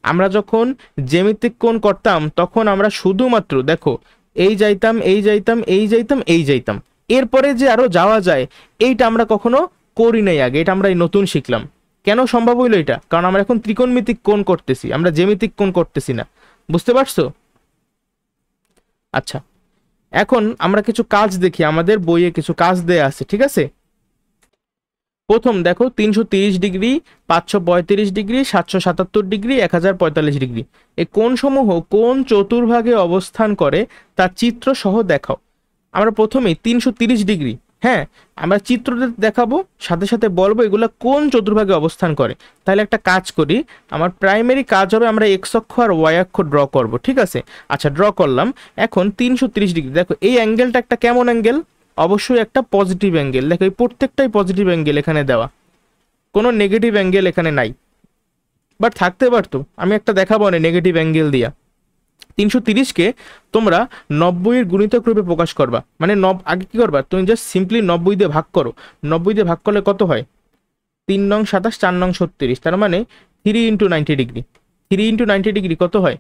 A: আমরা যখন জ্যামিতিক কোণ করতাম তখন আমরা শুধুমাত্র দেখো এই যাইতাম এই যাইতাম এই যাইতাম এই যাইতাম, এরপরে যে আরো যাওয়া যায় এইটা আমরা কখনো করি নাই আগে, এটা আমরা এই নতুন শিখলাম। কেন সম্ভব হইলো এটা? কারণ আমরা এখন ত্রিকোণমিতিক কোণ করতেছি, আমরা জ্যামিতিক কোণ করতেছি না। বুঝতে পারছো? আচ্ছা এখন আমরা কিছু কাজ দেখি, আমাদের বইয়ে কিছু কাজ দেয়া আছে। ঠিক আছে, প্রথম দেখো 330 ডিগ্রি, 535 ডিগ্রি, 777 ডিগ্রি, 1045 ডিগ্রি, এই কোণসমূহ কোন চতুর্ভাগে অবস্থান করে তার চিত্র সহ দেখাও। আমরা প্রথমেই 330 ডিগ্রি, হ্যাঁ আমরা চিত্র দেখাবো, সাথে সাথে বলবো এগুলা কোন চতুর্ভাগে অবস্থান করে। তাহলে একটা কাজ করি, আমার প্রাইমারি কাজ হবে আমরা এক্স অক্ষ আর ওয়াই অক্ষ ড্র করব। ঠিক আছে, আচ্ছা ড্র করলাম। এখন 330 ডিগ্রি, দেখো এই অ্যাঙ্গেলটা একটা কেমন অ্যাঙ্গেল? অবশ্যই একটা পজিটিভ অ্যাঙ্গেল। দেখো এই প্রত্যেকটাই পজিটিভ অ্যাঙ্গেল এখানে দেওয়া, কোনো নেগেটিভ অ্যাঙ্গেল এখানে নাই, বাট থাকতে পারতো, আমি একটা দেখাবো না নেগেটিভ অ্যাঙ্গেল দিয়া। 330কে তোমরা 90-এর গুণিতক রূপে প্রকাশ করবা, মানে আগে কি করবা, তুমি জাস্ট সিম্পলি 90 দিয়ে ভাগ করো। 90 দিয়ে ভাগ করলে কত হয়, 3 নং 27, 4 নং 36, তার মানে 3 ইন্টু 90 ডিগ্রি। 3 ইন্টু 90 ডিগ্রি কত হয়,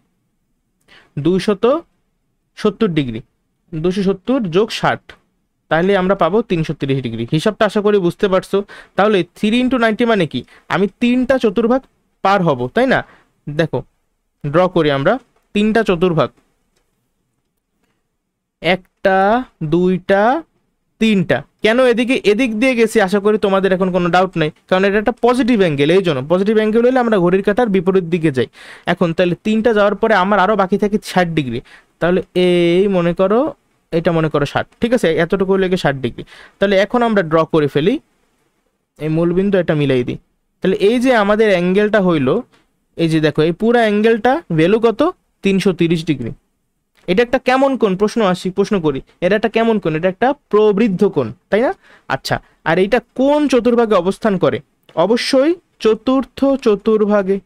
A: 270 ডিগ্রি। 270 যোগ 60, তাহলে আমরা পাবো 330 ডিগ্রি। হিসাবটা আশা করি বুঝতে পারছো। তাহলে 3 ইন্টু 90 মানে কি, আমি 3টা চতুর্ভাগ পার হব, তাই না? দেখো ড্র করি আমরা 3টা চতুর্ভাগ, 1টা 2টা 3টা। কেন এদিক দিয়ে গেছি আশা করি তোমাদের এখন কোনো ডাউট নেই, কারণ এটা একটা পজিটিভ অ্যাঙ্গেল, এই জন্য পজিটিভ অ্যাঙ্গেল হলে আমরা ঘড়ির কাঁটার বিপরীত দিকে যাই। এখন তাহলে 3টা যাওয়ার পরে আমার আরও বাকি থাকে 60 ডিগ্রি, তাহলে এই মনে করো এটা মনে করো 60, ঠিক আছে, এতটুকু লেগে 60 ডিগ্রি। তাহলে এখন আমরা ড্র করে ফেলি, এই মূলবিন্দু এটা মিলাই দিই। তাহলে এই যে আমাদের অ্যাঙ্গেলটা হইলো, এই যে দেখো এই পুরো অ্যাঙ্গেলটা ভ্যালু কত, 330 ডিগ্রি। এটা একটা কেমন কোণ, প্রশ্ন করি, এটা একটা কেমন কোণ, এটা একটা প্রবৃদ্ধ কোণ, তাই না? আচ্ছা, আর এইটা কোন চতুর্ভাগে অবস্থান করে, অবশ্যই চতুর্থ চতুর্ভাগে,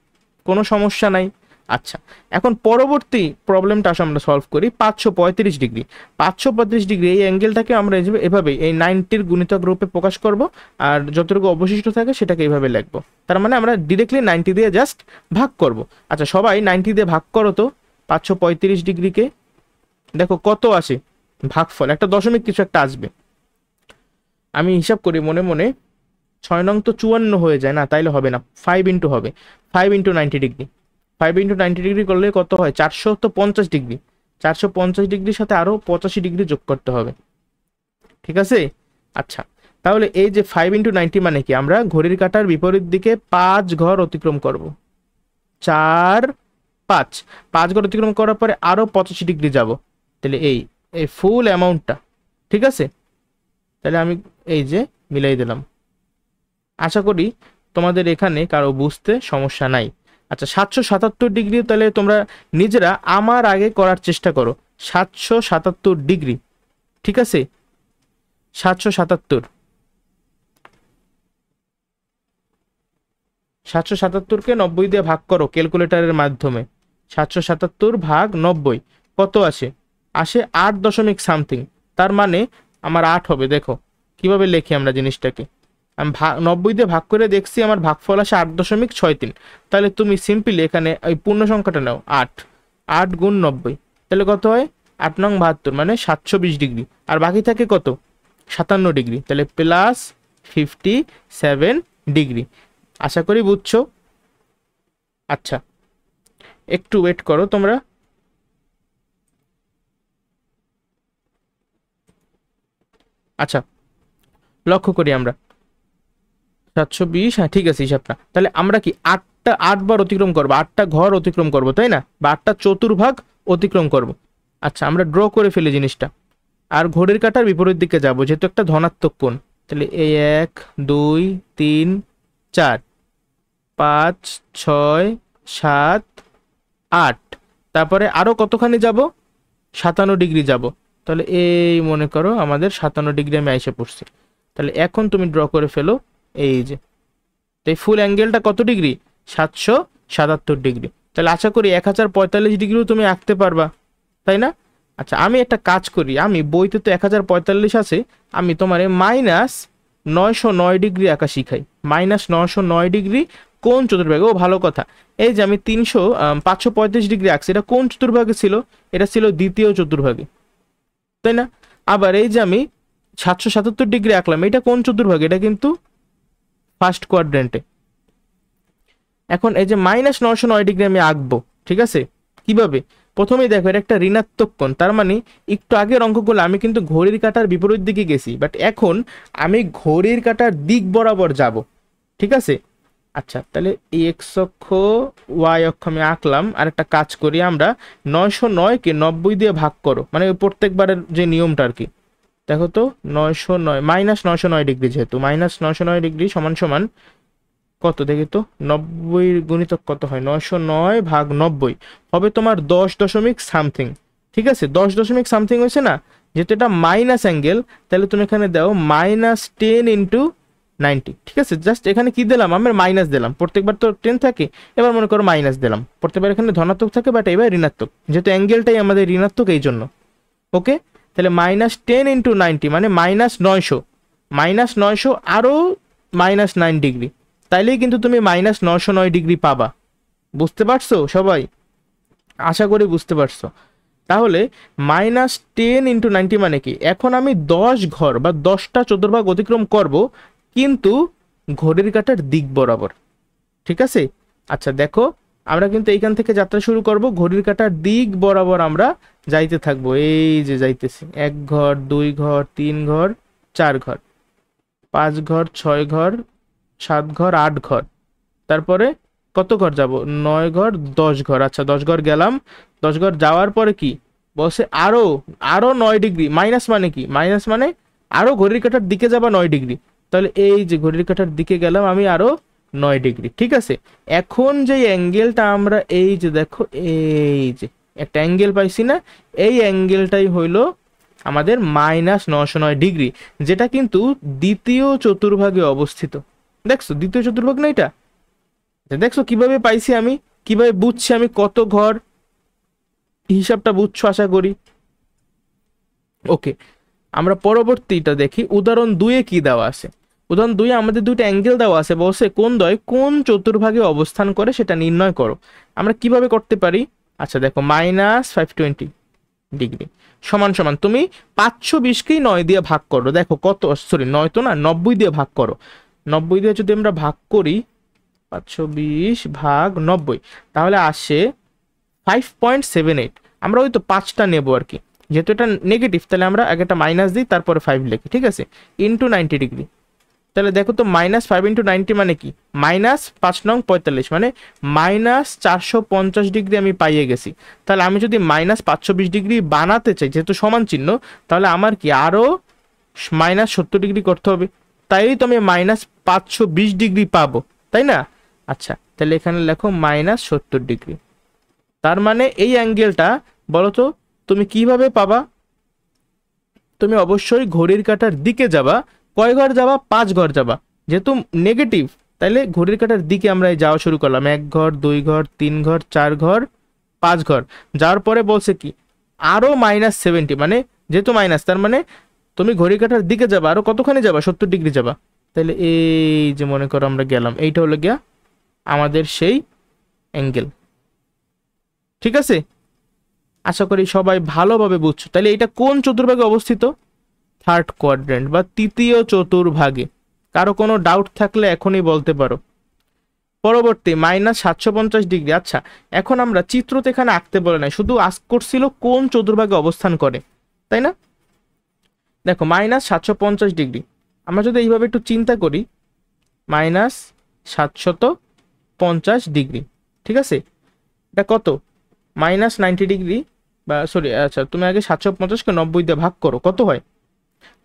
A: কোনো সমস্যা নাই। আচ্ছা, এখন পরবর্তী প্রবলেমটা আমরা সলভ করি। 535 ডিগ্রি, 535 ডিগ্রি এই অ্যাঙ্গেলটাকে আমরা এভাবে এই 90-র গুণিতক রূপে প্রকাশ করব, আর যতটুকু অবশিষ্ট থাকে সেটাকে এইভাবে লিখবো। তার মানে আমরা ডিরেক্টলি 90 দিয়ে জাস্ট ভাগ করব। আচ্ছা, সবাই 90 দিয়ে ভাগ করো তো 535 ডিগ্রিকে, দেখো কত আসে ভাগফল, একটা দশমিক কিছু একটা আসবে। আমি হিসাব করি মনে মনে, 6 নং তো 54 হয়ে যায় না, তাইলে হবে না, 5 ইন্টু হবে, 5 ইন্টু 90 ডিগ্রি, 5 ইন্টু 90 ডিগ্রি করলে কত হয়, 450 ডিগ্রি। 450 ডিগ্রির সাথে আরও 85 ডিগ্রি যোগ করতে হবে, ঠিক আছে? আচ্ছা, তাহলে এই যে 5 ইন্টু 90 মানে কি, আমরা ঘড়ির কাঁটার বিপরীত দিকে 5 ঘর অতিক্রম করব, 4 5 5 ঘর অতিক্রম করার পরে আরও 85 ডিগ্রি যাব, তাহলে এই ফুল অ্যামাউন্টটা, ঠিক আছে? তাহলে আমি এই যে মিলাই দিলাম। আশা করি তোমাদের এখানে কারো বুঝতে সমস্যা নাই। আচ্ছা, 777 ডিগ্রি তাহলে তোমরা নিজেরা আমার আগে করার চেষ্টা করো। 777 ডিগ্রি, ঠিক আছে? 777কে 90 দিয়ে ভাগ করো ক্যালকুলেটরের মাধ্যমে। 777 ভাগ 90 কত আসে, 8 দশমিক সামথিং, তার মানে আমার 8 হবে। দেখো কিভাবে লিখি আমরা জিনিসটাকে, আমি 90 দিয়ে ভাগ করে দেখছি, আমার ভাগফল আসে 8.63। তাহলে তুমি সিম্পলি এখানে ওই পূর্ণ সংখ্যাটা নাও, 8 গুণ 90, তাহলে কত হয়, 8 নং 72, মানে 720 ডিগ্রি। আর বাকি থাকে কত, 57 ডিগ্রি, তাহলে প্লাস 57 ডিগ্রি। আশা করি বুঝছো। আচ্ছা, একটু ওয়েট করো তোমরা। আচ্ছা, লক্ষ্য করি আমরা 720, হ্যাঁ ঠিক আছে হিসাবটা। তাহলে আমরা কি 8 বার অতিক্রম করবো, 8টা ঘর অতিক্রম করবো, তাই না? বা 8টা চতুর্ভাগ অতিক্রম করব। আচ্ছা, আমরা ড্র করে ফেলি জিনিসটা, আর ঘড়ির কাঁটার বিপরীত দিকে যাব, যেহেতু একটা ধনাত্মক কোণ। তাহলে এই 1 2 3 4 5 6 7 8, তারপরে আরো কতখানি যাব, 57 ডিগ্রি যাব। তাহলে এই মনে করো আমাদের 57 ডিগ্রি আমি এসে পড়ছি। তাহলে এখন তুমি ড্র করে ফেলো, এই যে এই ফুল অ্যাঙ্গেলটা কত ডিগ্রি, 777 ডিগ্রি। তাহলে আশা করি 1045 ডিগ্রিও তুমি আঁকতে পারবা, তাই না? আচ্ছা, আমি একটা কাজ করি, আমি বইতে তো 1045 আছে, আমি তোমার -909 ডিগ্রি আঁকা শিখাই। -909 ডিগ্রি কোন চতুর্ভাগে, ও ভালো কথা, এই যে আমি 535 ডিগ্রি আঁকছি, এটা কোন চতুর্ভাগে ছিল, এটা ছিল দ্বিতীয় চতুর্ভাগে, তাই না? আবার এই যে আমি 777 ডিগ্রি আঁকলাম, এটা কোন চতুর্ভাগে, এটা কিন্তু ফার্স্ট কোয়াড্রেন্টে। এখন এই যে -909 ডিগ্রি আমি আঁকবো, ঠিক আছে? কিভাবে, প্রথমেই দেখো এটা একটা ঋণাত্মক কোণ, তার মানে একটু আগের অঙ্কগুলো আমি কিন্তু ঘড়ির কাঁটার বিপরীত দিকে গেছি, বাট এখন আমি ঘড়ির কাঁটার দিক বরাবর যাব, ঠিক আছে? আচ্ছা, তাহলে এই এক্স অক্ষ ওয়াই অক্ষ আমি আঁকলাম। আর একটা কাজ করি আমরা, 909কে 90 দিয়ে ভাগ করো, মানে ওই প্রত্যেকবারের যে নিয়মটা আর কি। দেখো তো 909 -909 ডিগ্রি, যেহেতু -909 ডিগ্রি সমান সমান কত দেখি তো, 90 গুণিতক কত হয়, 909 ভাগ 90 হবে তোমার 10 দশমিক সামথিং, ঠিক আছে? 10 দশমিক সামথিং হয়েছে না, যেহেতু এটা মাইনাস অ্যাঙ্গেল, তাহলে তুমি এখানে দাও -10 ইন্টু 90, ঠিক আছে। জাস্ট এখানে কি দিলাম, আমরা মাইনাস দিলাম, প্রত্যেকবার তো 10 থাকে, এবার মনে করো মাইনাস দিলাম, প্রত্যেকবার এখানে ধনাত্মক থাকে, বাট এবার ঋণাত্মক, যেহেতু অ্যাঙ্গেলটাই আমাদের ঋণাত্মক এই জন্য। ওকে, তাহলে -10 × 90 মানে -900, -900 আরও -9 ডিগ্রি, তাইলেই কিন্তু তুমি -909 ডিগ্রি পাবা। বুঝতে পারছো সবাই? আশা করি বুঝতে পারছো। তাহলে -10 × 90 মানে কি, এখন আমি 10 ঘর বা 10টা চতুর্ভাগ অতিক্রম করব, কিন্তু ঘড়ির কাঁটার দিক বরাবর। ঠিক আছে, আচ্ছা দেখো, আমরা কিন্তু এইখান থেকে যাত্রা শুরু করব, ঘড়ির কাঁটার দিক বরাবর আমরা যাইতে থাকবো। এই যে যাইতেছি, 1 ঘর, 2 ঘর, 3 ঘর, 4 ঘর, 5 ঘর, 6 ঘর, 7 ঘর, 8 ঘর, তারপরে কত ঘর যাব, 9 ঘর, 10 ঘর। আচ্ছা 10 ঘর গেলাম, 10 ঘর যাওয়ার পরে কি বলছে, আরো আরো 9 ডিগ্রি। মাইনাস মানে কি, মাইনাস মানে আরো ঘড়ির কাঁটার দিকে যাবা 9 ডিগ্রি। তাহলে এই যে ঘড়ির কাঁটার দিকে গেলাম আমি আরো 9 ডিগ্রি। ঠিক আছে, এখন যে অ্যাঙ্গেলটা আমরা, এই যে দেখো, এই যে একটা অ্যাঙ্গেল পাইছি না, এই অ্যাঙ্গেলটাই হইলো আমাদের -909 ডিগ্রি, যেটা কিন্তু দ্বিতীয় চতুর্ভাগে অবস্থিত। দেখছো দ্বিতীয় চতুর্ভাগ না এটা? দেখছো কিভাবে পাইছি আমি, কিভাবে বুঝছি আমি কত ঘর, হিসাবটা বুঝছো আশা করি। ওকে, আমরা পরবর্তীটা দেখি, উদাহরণ 2-এ কি দেওয়া আছে। উদাহরণ 2-এ আমাদের দুইটা অ্যাঙ্গেল দেওয়া আছে, বলছে কোণ দ্বয় কোন চতুর্ভাগে অবস্থান করে সেটা নির্ণয় করো। আমরা কিভাবে করতে পারি? আচ্ছা দেখো, -520 ডিগ্রি সমান সমান, তুমি 520কেই 9 দিয়ে ভাগ করো। দেখো কত, সরি 9 তো না, 90 দিয়ে ভাগ করো। 90 দিয়ে যদি আমরা ভাগ করি, 520 ভাগ 90, তাহলে আসে 5.78। আমরা ওই তো 5টা নেবো আর কি, যেহেতু এটা নেগেটিভ, তাহলে আমরা আগে একটা মাইনাস দিই, তারপরে 5 লিখি। ঠিক আছে, ইন্টু 90 ডিগ্রি। তাহলে দেখো তো, -5 × 90 মানে কি, -5 নং 45 মানে -450 ডিগ্রি আমি পাইয়ে গেছি। তাহলে আমি যদি -520 ডিগ্রি বানাতে চাই, যেহেতু সমান চিহ্ন, তাহলে আমার কি আরও -70 ডিগ্রি করতে হবে, তাই তো আমি -520 ডিগ্রি পাবো, তাই না? আচ্ছা তাহলে এখানে লেখো -70 ডিগ্রি। তার মানে এই অ্যাঙ্গেলটা বলো তো তুমি কিভাবে পাবা? তুমি অবশ্যই ঘড়ির কাঁটার দিকে যাবা। কয় ঘর যাবা? 5 ঘর যাবা, যেহেতু নেগেটিভ, তাইলে ঘড়ির কাঁটার দিকে আমরা যাওয়া শুরু করলাম। 1 ঘর, 2 ঘর, 3 ঘর, 4 ঘর, 5 ঘর যাওয়ার পরে বলছে কি আরো -70, মানে যেহেতু মাইনাস, তার মানে তুমি ঘড়ির কাঁটার দিকে যাবা, আরো কতখানি যাবা, 70 ডিগ্রি যাবা। তাহলে এই যে মনে করো আমরা গেলাম, এইটা হলো গিয়া আমাদের সেই অ্যাঙ্গেল। ঠিক আছে, আশা করি সবাই ভালোভাবে বুঝছো। তাহলে এটা কোন চতুর্ভাগে অবস্থিত? থার্ড কোয়াড্রেন্ট বা তৃতীয় চতুর্ভাগে। কারো কোনো ডাউট থাকলে এখনই বলতে পারো। পরবর্তী -750 ডিগ্রি। আচ্ছা এখন আমরা চিত্রতে এখানে আঁকতে বলে নাই, শুধু আস্ক করছিল কোন চতুর্ভাগে অবস্থান করে, তাই না? দেখো -750 ডিগ্রি, আমরা যদি এইভাবে একটু চিন্তা করি, -750 ডিগ্রি, ঠিক আছে, এটা কত, -90 ডিগ্রি, বা সরি, আচ্ছা তুমি আগে 750কে 90 দিয়ে ভাগ করো, কত হয়,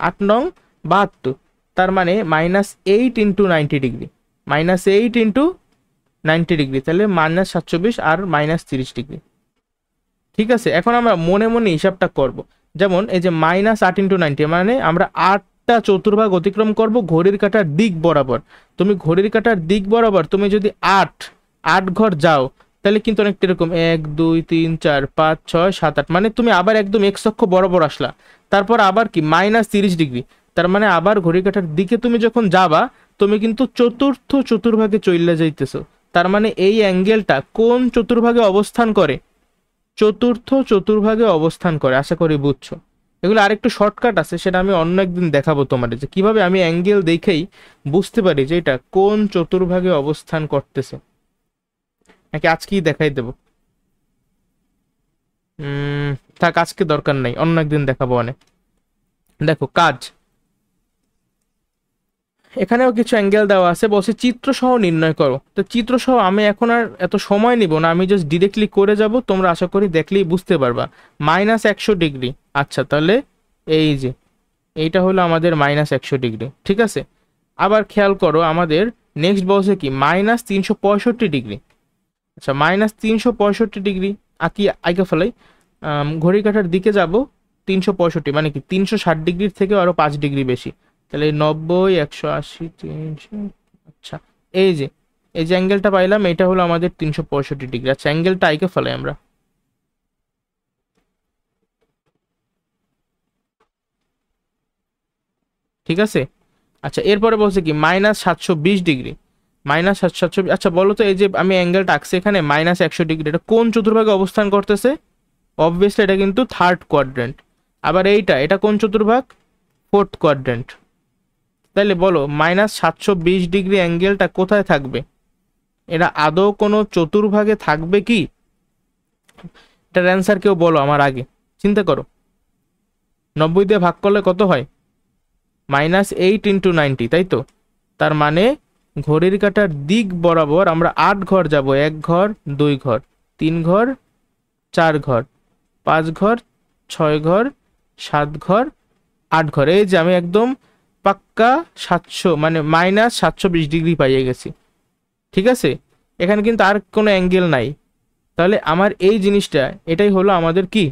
A: 8 নং 72, তার মানে -8 × 90 ডিগ্রি, -8 × 90 ডিগ্রি, তাহলে -720 আর -30 ডিগ্রি। ঠিক আছে, এখন আমরা মনে মনে হিসাবটা করব। যেমন এই যে -8 × 90 মানে আমরা 8টা চতুর্ভাগ অতিক্রম করব ঘড়ির কাঁটার দিক বরাবর। তুমি ঘড়ির কাঁটার দিক বরাবর তুমি যদি 8 ঘর যাও, তাহলে কিন্তু অনেকটা এরকম 1 2 3 4 5 6 7 8, মানে তুমি আবার একদম এক্স অক্ষ বরাবর আসলা, তারপর আবার কি -30 ডিগ্রি, তার মানে আবার ঘড়ির কাঁটার দিকে তুমি যখন যাবা, তুমি কিন্তু চতুর্থ চতুর্ভাগে চইলা যাইতেছো। তার মানে এই অ্যাঙ্গেলটা কোন চতুর্ভাগে অবস্থান করে? চতুর্থ চতুর্ভাগে অবস্থান করে। আশা করি বুঝছো। এগুলো আরেকটু শর্টকাট আছে, সেটা আমি অন্য একদিন দেখাবো তোমাদের, যে কিভাবে আমি অ্যাঙ্গেল দেখেই বুঝতে পারি যে এটা কোন চতুর্ভাগে অবস্থান করতেছে। নাকি আজকেই দেখাই দেবো? থাক, আজকে দরকার নাই, অন্য একদিন দেখাবো অনেক। দেখো কাজ, এখানেও কিছু অ্যাঙ্গেল দেওয়া আছে, বলছে চিত্র সহ নির্ণয় করো। তো চিত্র সহ আমি এখন আর এত সময় নিব না, আমি জাস্ট ডিরেক্টলি করে যাব, তোমরা আশা করি দেখলেই বুঝতে পারবা। -100 ডিগ্রি, আচ্ছা তাহলে এই যে এইটা হলো আমাদের -100 ডিগ্রি, ঠিক আছে। আবার খেয়াল করো, আমাদের নেক্সট বলছে কি -365 ডিগ্রি। আচ্ছা -365 ডিগ্রি আঁকি, আঁকে ফেলাই, ঘড়ি কাঁটার দিকে যাব 365, মানে কি 360 ডিগ্রির থেকে আরো 5 ডিগ্রি বেশি, তাহলে 90, 180, 300। আচ্ছা, এই যে অ্যাঙ্গেলটা পাইলাম, এটা হলো আমাদের 365 ডিগ্রি। আচ্ছা, অ্যাঙ্গেলটা আইকে ফেলাই আমরা। ঠিক আছে। আচ্ছা, এরপরে বলছে কি -720 ডিগ্রি। -720। আচ্ছা বলো তো, এই যে আমি অ্যাঙ্গেলটা আঁকছি এখানে -100 ডিগ্রি, এটা কোন চতুর্ভাগে অবস্থান করতেছে? অবভিয়াসলি এটা কিন্তু থার্ড কোয়াড্রেন্ট। আবার এটা কোন চতুর্ভাগ? Fourth quadrant. তাইলে বলো -720 ডিগ্রি অ্যাঙ্গেলটা কোথায় থাকবে? এটা আদৌ কোনো চতুর্ভাগে থাকবে কি? এটার অ্যান্সার কেউ বলো আমার আগে, চিন্তা করো। 90 দিয়ে ভাগ করলে কত হয়? -8 × 90, তাই তো? তার মানে ঘড়ির কাঁটার দিক বরাবর আমরা 8 ঘর যাব। 1 ঘর, 2 ঘর, 3 ঘর, 4 ঘর, 5 ঘর, 6 ঘর, 7 ঘর, 8 ঘর। এই যে আমি একদম পাক্কা 700 মানে -720 ডিগ্রি পাইয়ে গেছি। ঠিক আছে, এখানে কিন্তু আর কোনো অ্যাঙ্গেল নাই। তাহলে আমার এই জিনিসটা, এটাই হলো আমাদের কি,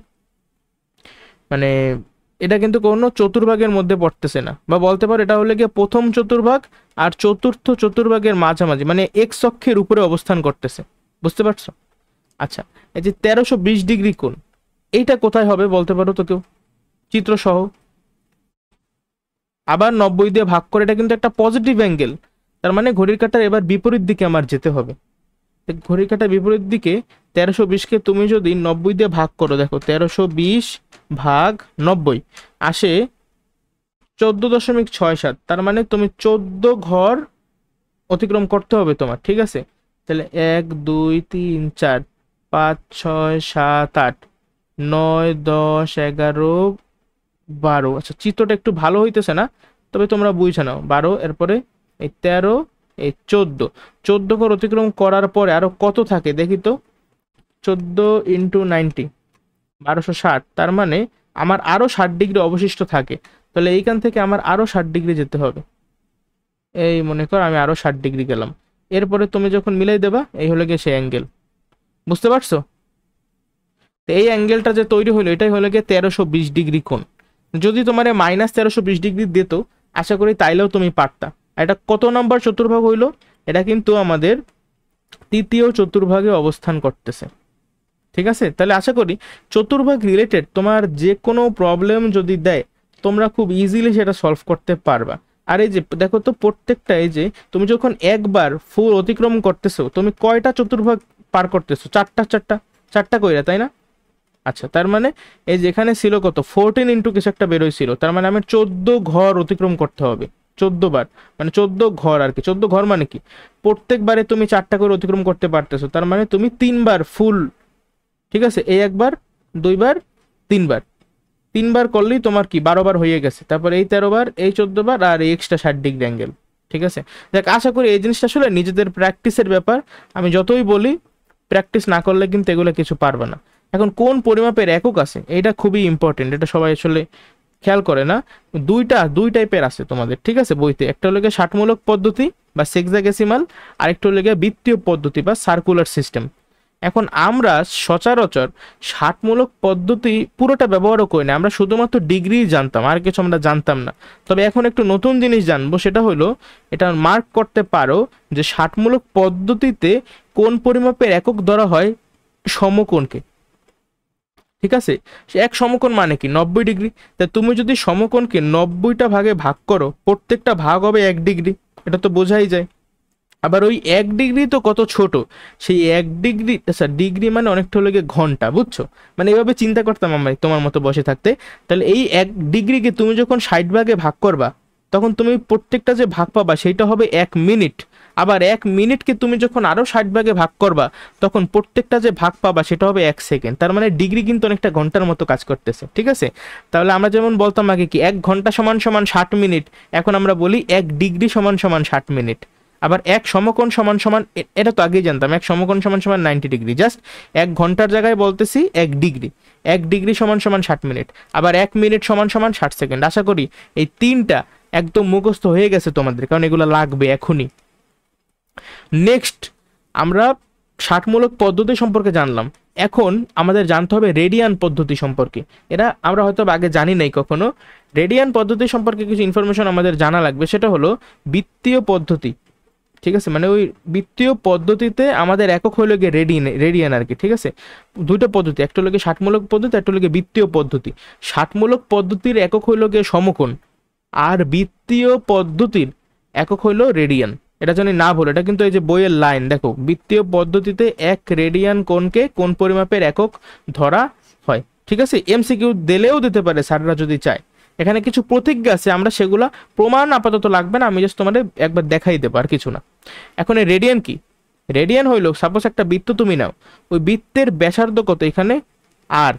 A: মানে এটা কিন্তু কোনো চতুর্ভাগের মধ্যে পড়তেছে না, বা বলতে পারো এটা হলো গিয়ে প্রথম চতুর্ভাগ আর চতুর্থ চতুর্ভাগের মাঝামাঝি, মানে এক্স অক্ষের উপরে অবস্থান করতেছে। বুঝতে পারছো? আচ্ছা, এই যে 1320 ডিগ্রি কোণ, এইটা কোথায় হবে বলতে পারো তো কেউ, চিত্র সহ? আবার 90 দিয়ে ভাগ করে, এটা কিন্তু একটা পজিটিভ অ্যাঙ্গেল। তার মানে ঘড়ির কাঁটার এবার বিপরীত দিকে আমার যেতে হবে। ঘড়ির কাঁটার বিপরীত দিকে 1320কে তুমি যদি 90 দিয়ে ভাগ করো, দেখো 1320 ভাগ 90 আসে 14.67। তার মানে তুমি 14 ঘর অতিক্রম করতে হবে তোমার। ঠিক আছে, তাহলে 1, 2, 3, 4, 5, 6, 7, 8, 9, 10, 11, 12। আচ্ছা, চিত্রটা একটু ভালো হইতেছে না, তবে তোমরা বুঝে নাও। 12, এরপরে এই 13, এই 14 ঘর অতিক্রম করার পরে আরো কত থাকে দেখি তো? 14 × 90, 1260। তার মানে আমার আরো 60 ডিগ্রি অবশিষ্ট থাকে। তাহলে এইখান থেকে আমার আরো 60 ডিগ্রি যেতে হবে। এই মনে কর আমি আরো 60 ডিগ্রি গেলাম। এরপরে তুমি যখন মিলাই দেবা, এই হলো গিয়ে সেই অ্যাঙ্গেল। বুঝতে পারছো? তো এই অ্যাঙ্গেলটা যে তৈরি হলো, এটাই হলো গিয়ে 1320 ডিগ্রি কোণ। যদি তোমার -1320 ডিগ্রি দিত, আশা করি তাইলেও তুমি পারতা। এটা কত নম্বর চতুর্ভাগ হইলো? এটা কিন্তু আমাদের তৃতীয় চতুর্ভাগে অবস্থান করতেছে। ঠিক আছে, তাহলে আশা করি চতুর্ভাগ রিলেটেড তোমার যে কোনো প্রবলেম যদি দেয়, তোমরা খুব ইজিলি সেটা সলভ করতে পারবা। আর এই যে দেখো তো, প্রত্যেকটা এই যে তুমি যখন একবার ফুল অতিক্রম করতেছো, তুমি কয়টা চতুর্ভাগ পার করতেছো? চারটা কইরা, তাই না? আচ্ছা, তার মানে এই যেখানে ছিল কত 14 ইন্টু কিছু একটা বেরোয়ছিল, তার মানে আমি 14 ঘর অতিক্রম করতে হবে। 14 বার, মানে 14 ঘর আর কি। 14 ঘর মানে কি, প্রত্যেকবারে তুমি 4টা করে অতিক্রম করতে পারতেছো, তার মানে তুমি 3বার ফুল। ঠিক আছে, এই একবার, 2বার, 3বার। 3বার করলেই তোমার কি 12বার হয়ে গেছে। তারপর এই 13বার, এই 14বার, আর এই এক্সট্রা 60 ডিগ্রি অ্যাঙ্গেল। ঠিক আছে, দেখ আশা করি এই জিনিসটা আসলে নিজেদের প্র্যাকটিসের ব্যাপার। আমি যতই বলি, প্র্যাকটিস না করলে কিন্তু এগুলো কিছু পারবে না। এখন কোন পরিমাপের একক আছে, এটা খুবই ইম্পর্টেন্ট, এটা সবাই আসলে খেয়াল করে না। দুই টাইপের আছে তোমাদের, ঠিক আছে, বইতে। একটা হলো ষাটমূলক পদ্ধতি বা সেক্সাডেসিমাল, আরেকটা হলো বৃত্তীয় পদ্ধতি বা সার্কুলার সিস্টেম। এখন আমরা সচরাচর ষাটমূলক পদ্ধতি পুরোটা ব্যবহারও করি না, আমরা শুধুমাত্র ডিগ্রি জানতাম, আর কিছু আমরা জানতাম না। তবে এখন একটু নতুন জিনিস জানবো, সেটা হলো এটা মার্ক করতে পারো যে ষাটমূলক পদ্ধতিতে কোন পরিমাপের একক ধরা হয়? সমকোণকে। ঠিক আছে, সে এক সমকোণ মানে কি 90 ডিগ্রি। তা তুমি যদি সমকোণকে 90টা ভাগে ভাগ করো, প্রত্যেকটা ভাগ হবে 1 ডিগ্রি, এটা তো বোঝাই যায়। আবার ওই 1 ডিগ্রি তো কত ছোট, সেই 1 ডিগ্রি, আচ্ছা ডিগ্রি মানে অনেকটা হলো গিয়ে ঘন্টা, বুঝছো? মানে এভাবে চিন্তা করতাম আমি তোমার মতো বসে থাকতে। তাহলে এই 1 ডিগ্রিকে তুমি যখন 60 ভাগে ভাগ করবা, তখন তুমি প্রত্যেকটা যে ভাগ পাবা সেইটা হবে 1 মিনিট। আবার 1 মিনিটকে তুমি যখন আরো 60 ভাগে ভাগ করবা, তখন প্রত্যেকটা যে ভাগ পাবা সেটা হবে 1 সেকেন্ড। তার মানে ডিগ্রি কিন্তু অনেকটা ঘন্টার মতো কাজ করতেছে। ঠিক আছে, তাহলে আমরা যেমন বলতাম আগে কি 1 ঘন্টা সমান সমান 60 মিনিট, এখন আমরা বলি 1 ডিগ্রি সমান সমান 60 মিনিট। আবার এক সমকোণ সমান সমান, এটা তো আগেই জানতাম, এক সমকোণ সমান সমান 90 ডিগ্রি। জাস্ট 1 ঘন্টার জায়গায় বলতেছি 1 ডিগ্রি। 1 ডিগ্রি সমান সমান 60 মিনিট। আবার 1 মিনিট সমান সমান 60 সেকেন্ড। আশা করি এই তিনটা একদম মুখস্থ হয়ে গেছে তোমাদের, কারণ এগুলো লাগবে এখনই। নেক্সট আমরা ষাটমূলক পদ্ধতি সম্পর্কে জানলাম। এখন আমাদের জানতে হবে রেডিয়ান পদ্ধতি সম্পর্কে। এরা আমরা হয়তো আগে জানি নাই কখনো। রেডিয়ান পদ্ধতি সম্পর্কে কিছু ইনফরমেশন আমাদের জানা লাগবে, সেটা হলো বৃত্তীয় পদ্ধতি। ঠিক আছে, মানে ওই বৃত্তীয় পদ্ধতিতে আমাদের একক হইল গিয়ে রেডিয়ান আর কি। ঠিক আছে, দুইটা পদ্ধতি, একটা হলো গিয়ে ষাটমূলক পদ্ধতি, একটা হলো গিয়ে বৃত্তীয় পদ্ধতি। ষাটমূলক পদ্ধতির একক হইল গিয়ে সমকোণ, আর বৃত্তীয় পদ্ধতির একক হইল রেডিয়ান। এটা জানি না ভুল, এটা কিন্তু এই যে বইয়ের লাইন দেখো, বৃত্তীয় পদ্ধতিতে এক রেডিয়ান কোণকে কোণ পরিমাপের একক ধরা হয়। ঠিক আছে, এমসিকিউ দিলেও দিতে পারে স্যাররা যদি চায়। এখানে কিছু প্রতিজ্ঞা আছে, আমরা সেগুলা প্রমাণ আপাতত লাগবে না, আমি জাস্ট তোমাদের একবার দেখাই দেবো, আর কিছু না। এখন এই রেডিয়ান কি? রেডিয়ান হইলো, সাপোজ একটা বৃত্ত তুমি নাও, ওই বৃত্তের ব্যাসার্ধ কত এখানে আর,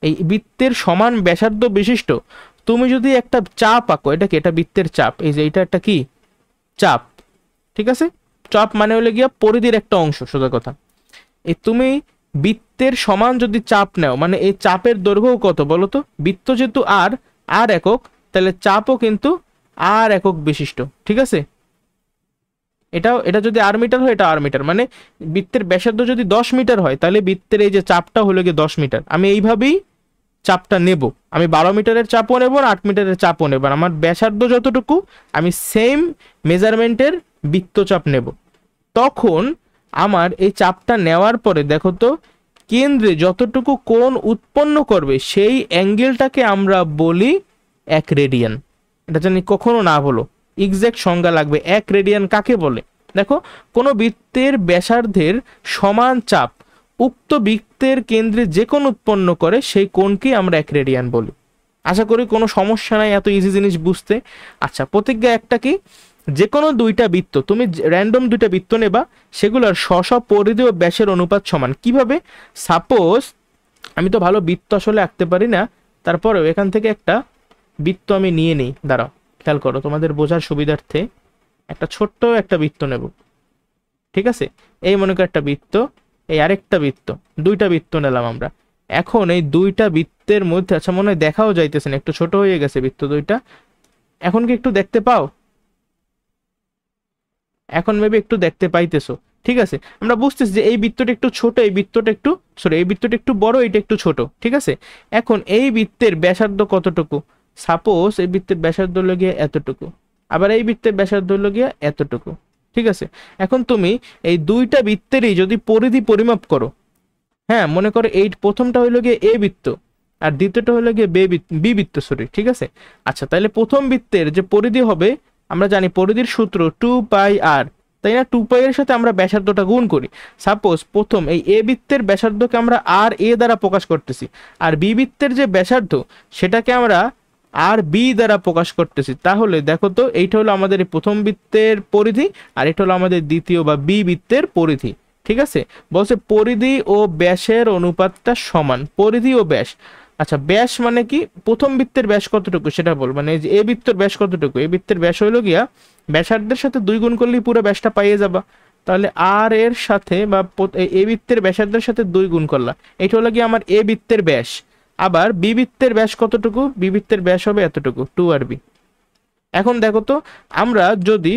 A: এই বৃত্তের সমান ব্যাসার্ধ বিশিষ্ট তুমি যদি একটা চাপ আঁকো, এটা কি? এটা বৃত্তের চাপ, এই যে এটা একটা কি চাপ। ঠিক আছে, চাপ মানে হলে গিয়া পরিধির একটা অংশ, সোজা কথা। এই তুমি বৃত্তের সমান যদি চাপ নাও, মানে এই চাপের দৈর্ঘ্য কত বলো তো? বৃত্ত যেহেতু আর একক, তাহলে চাপও কিন্তু আর একক বিশিষ্ট। ঠিক আছে, এটা যদি আর মিটার হয়, এটা আর মিটার, মানে বৃত্তের ব্যাসার্ধ যদি 10 মিটার হয়, তাহলে বৃত্তের এই যে চাপটা হলো গিয়ে 10 মিটার। আমি এইভাবেই চাপটা নেব, আমি 12 মিটারের চাপও নেব আর 8 মিটারের চাপও নেব, আমার ব্যাসার্ধ যতটুকু আমি সেম মেজারমেন্টের বৃত্তচাপ নেব। তখন আমার এই চাপটা নেওয়ার পরে দেখো তো, কেন্দ্রে যতটুকু কোণ উৎপন্ন করবে সেই অ্যাঙ্গেলটাকে আমরা বলি 1 রেডিয়ান। এটা জানি কখনো না বলো, এক্সাক্ট সংজ্ঞা লাগবে। 1 রেডিয়ান কাকে বলে? দেখো, কোনো বৃত্তের ব্যাসার্ধের সমান চাপ উক্ত বৃত্তের কেন্দ্রে যে কোণ উৎপন্ন করে সেই কোণকে আমরা 1 রেডিয়ান বলি। আশা করি কোনো সমস্যা নাই এত ইজি জিনিস বুঝতে। আচ্ছা, প্রতিজ্ঞা একটা কি, যে কোনো দুইটা বৃত্ত, তুমি র্যান্ডম দুইটা বৃত্ত নেবা, সেগুলোর স্ব পরিধি ও ব্যাসের অনুপাত সমান। কিভাবে? সাপোজ আমি তো ভালো বৃত্ত আসলে আঁকতে পারি না, তারপরেও এখান থেকে একটা বৃত্ত আমি নিয়ে নিই, দাঁড়াও খেয়াল করো তোমাদের বোঝার সুবিধার্থে একটা ছোট্ট একটা বৃত্ত নেব। ঠিক আছে, এই মনে করো একটা বৃত্ত, এই আরেকটা বৃত্ত, দুইটা বৃত্ত নিলাম আমরা। এখন এই দুইটা বৃত্তের মধ্যে, আচ্ছা মনে হয় দেখাও যাইতেছে না, একটু ছোট হয়ে গেছে বৃত্ত দুইটা। এখন কি একটু দেখতে পাও? এখন মেবি একটু দেখতে পাইতেছো। ঠিক আছে, আমরা বুঝতেছি যে এই বৃত্তটা একটু ছোট, এই বৃত্তটা একটু সরি, এই বৃত্তটা একটু বড়, এটা একটু ছোট। ঠিক আছে, এখন এই বৃত্তের ব্যাসার্ধ কতটুকু? সাপোজ এই বৃত্তের ব্যাসার্ধ হলো গিয়ে এতটুকু, আবার এই বৃত্তের ব্যাসার্ধ হলো গিয়ে এতটুকু। ঠিক আছে, এখন তুমি এই দুইটা বৃত্তেরই যদি পরিধি পরিমাপ করো, হ্যাঁ মনে করো এই প্রথমটা হইলো গিয়ে এ বৃত্ত আর দ্বিতীয়টা হলো গিয়ে বি বৃত্ত, সরি। ঠিক আছে, আচ্ছা তাহলে প্রথম বৃত্তের যে পরিধি হবে, আমরা জানি পরিধির সূত্র 2πr, তাই না? 2π এর সাথে আমরা ব্যাসার্ধটা গুণ করি। সাপোজ প্রথম এই এ বৃত্তের ব্যাসার্ধকে আমরা আর এ দ্বারা প্রকাশ করতেছি, আর বি বৃত্তের যে ব্যাসার্ধ সেটাকে আমরা আর বি দ্বারা প্রকাশ করতেছি। তাহলে দেখো তো, এইটা হলো আমাদের প্রথম বৃত্তের পরিধি, আর এটা হলো আমাদের দ্বিতীয় বা বি বৃত্তের পরিধি। ঠিক আছে, বলছে পরিধি ও ব্যাসের অনুপাতটা সমান, পরিধি ও ব্যাস। আচ্ছা, ব্যাস মানে কি? প্রথম বৃত্তের ব্যাস কতটুকু সেটা বল, মানে এই যে এ বৃত্তের ব্যাস কতটুকু, এই বৃত্তের ব্যাস হইলো গিয়া ব্যাসার্ধের সাথে 2 গুণ করলেই পুরো ব্যাসটা পাইয়ে যাবা। তাহলে আর এর সাথে বা এ বৃত্তের ব্যাসার্ধের সাথে 2 গুণ করলা, এটা হলো গিয়ে আমার এ বৃত্তের ব্যাস। আবার বি বৃত্তের ব্যাস কতটুকু? বি বৃত্তের ব্যাস হবে এতটুকু, 2rb। এখন দেখো তো, আমরা যদি